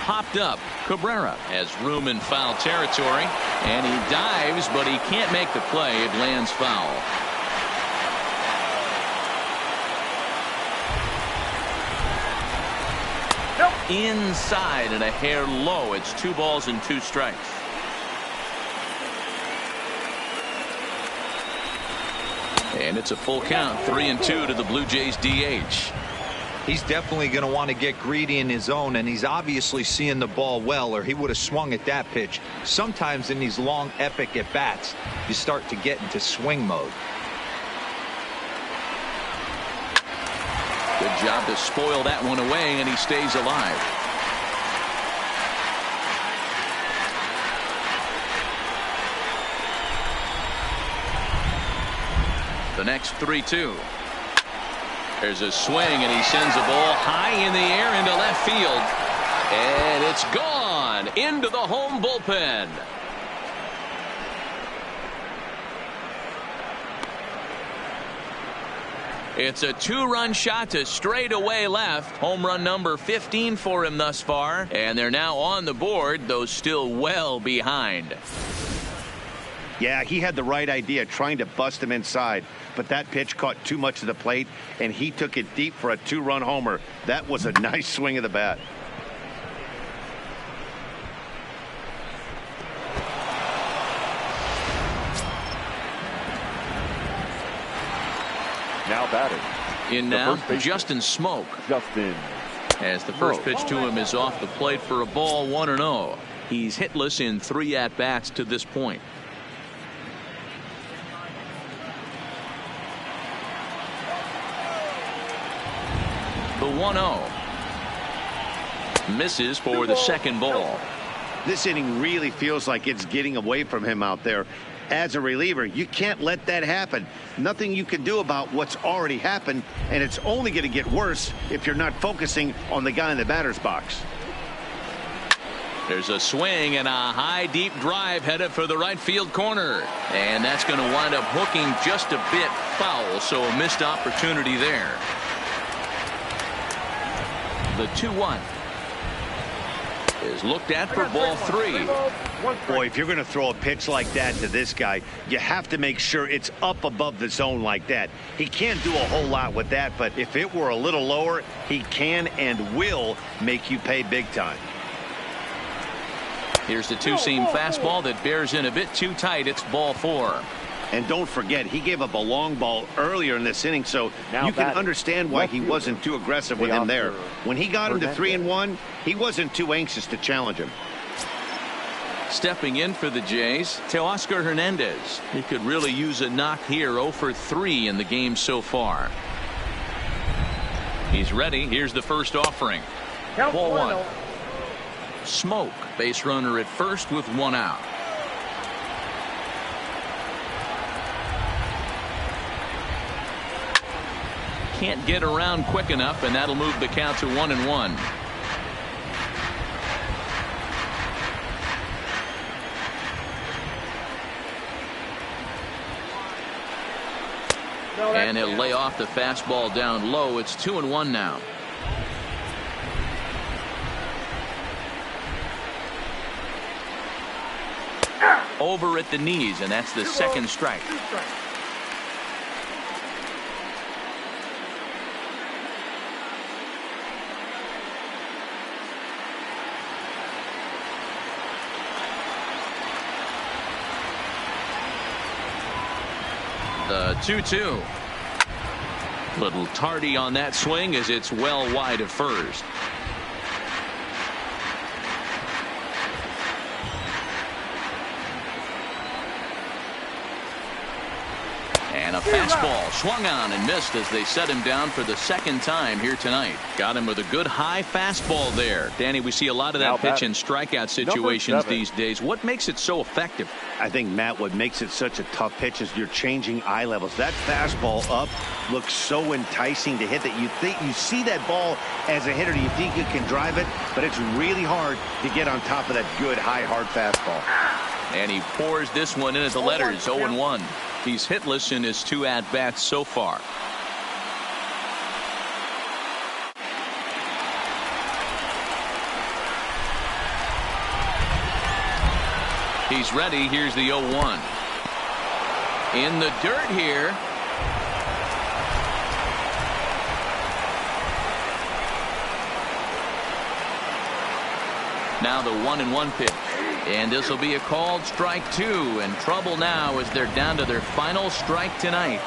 Popped up. Cabrera has room in foul territory, and he dives, but he can't make the play. It lands foul. Inside and a hair low. It's 2 balls and 2 strikes. And it's a full count. 3-2 to the Blue Jays DH. He's definitely going to want to get greedy in his zone, and he's obviously seeing the ball well, or he would have swung at that pitch. Sometimes in these long, epic at-bats, you start to get into swing mode. Good job to spoil that one away, and he stays alive. The next 3-2. There's a swing, and he sends the ball high in the air into left field. And it's gone into the home bullpen. It's a 2-run shot to straightaway left. Home run number 15 for him thus far. And they're now on the board, though still well behind. Yeah, he had the right idea, trying to bust him inside, but that pitch caught too much of the plate, and he took it deep for a 2-run homer. That was a nice swing of the bat. Now batting. In now, Justin Smoke. As the first pitch to him is off the plate for a ball, 1-0. He's hitless in 3 at-bats to this point. The 1-0 misses for the second ball. This inning really feels like it's getting away from him out there. As a reliever, you can't let that happen. Nothing you can do about what's already happened, and it's only going to get worse if you're not focusing on the guy in the batter's box. There's a swing and a high deep drive headed for the right field corner, and that's going to wind up hooking just a bit foul, so a missed opportunity there. The 2-1 is looked at for ball 3. Boy, if you're going to throw a pitch like that to this guy, you have to make sure it's up above the zone like that. He can't do a whole lot with that, but if it were a little lower, he can and will make you pay big time. Here's the 2-seam fastball that bears in a bit too tight. It's ball 4. And don't forget, he gave up a long ball earlier in this inning, so you can understand why he wasn't too aggressive with him there. When he got him to 3-1, he wasn't too anxious to challenge him. Stepping in for the Jays, Teoscar Hernandez. He could really use a knock here. 0 for 3 in the game so far. He's ready. Here's the first offering. Ball 1. Smoke, base runner at first with 1 out. Can't get around quick enough, and that'll move the count to 1-1. And he'll lay off the fastball down low. It's 2-1 now. Over at the knees, and that's the second strike. The 2-2. Little tardy on that swing as it's well wide of first. And a fastball swung on and missed as they set him down for the second time here tonight. Got him with a good high fastball there. Danny, we see a lot of that pitch in strikeout situations these days. What makes it so effective? I think, Matt, what makes it such a tough pitch is you're changing eye levels. That fastball up looks so enticing to hit that you see that ball as a hitter, you think you can drive it, but it's really hard to get on top of that good high hard fastball. And he pours this one in at the letters. 0-1. He's hitless in his 2 at-bats so far. He's ready. Here's the 0-1. In the dirt here. Now the 1-1 pitch. And this will be a called strike 2, and trouble now as they're down to their final strike tonight.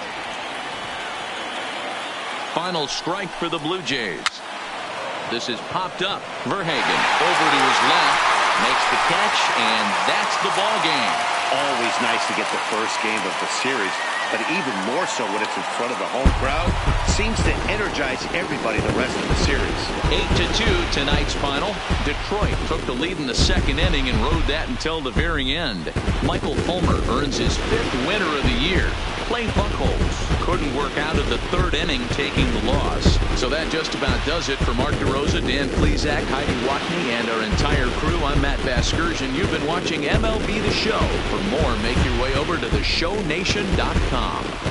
Final strike for the Blue Jays. This is popped up. Verhagen over to his left, makes the catch, and that's the ball game. Always nice to get the first game of the series, but even more so when it's in front of the home crowd. Seems to energize everybody the rest of the series. 8-2 tonight's final. Detroit took the lead in the second inning and rode that until the very end. Michael Fulmer earns his 5th winner of the year. Clay Buchholz couldn't work out of the 3rd inning, taking the loss. So that just about does it for Mark DeRosa, Dan Plesac, Heidi Watney, and our entire crew. I'm Matt Vasgersian. You've been watching MLB The Show. For more, make your way over to theshownation.com.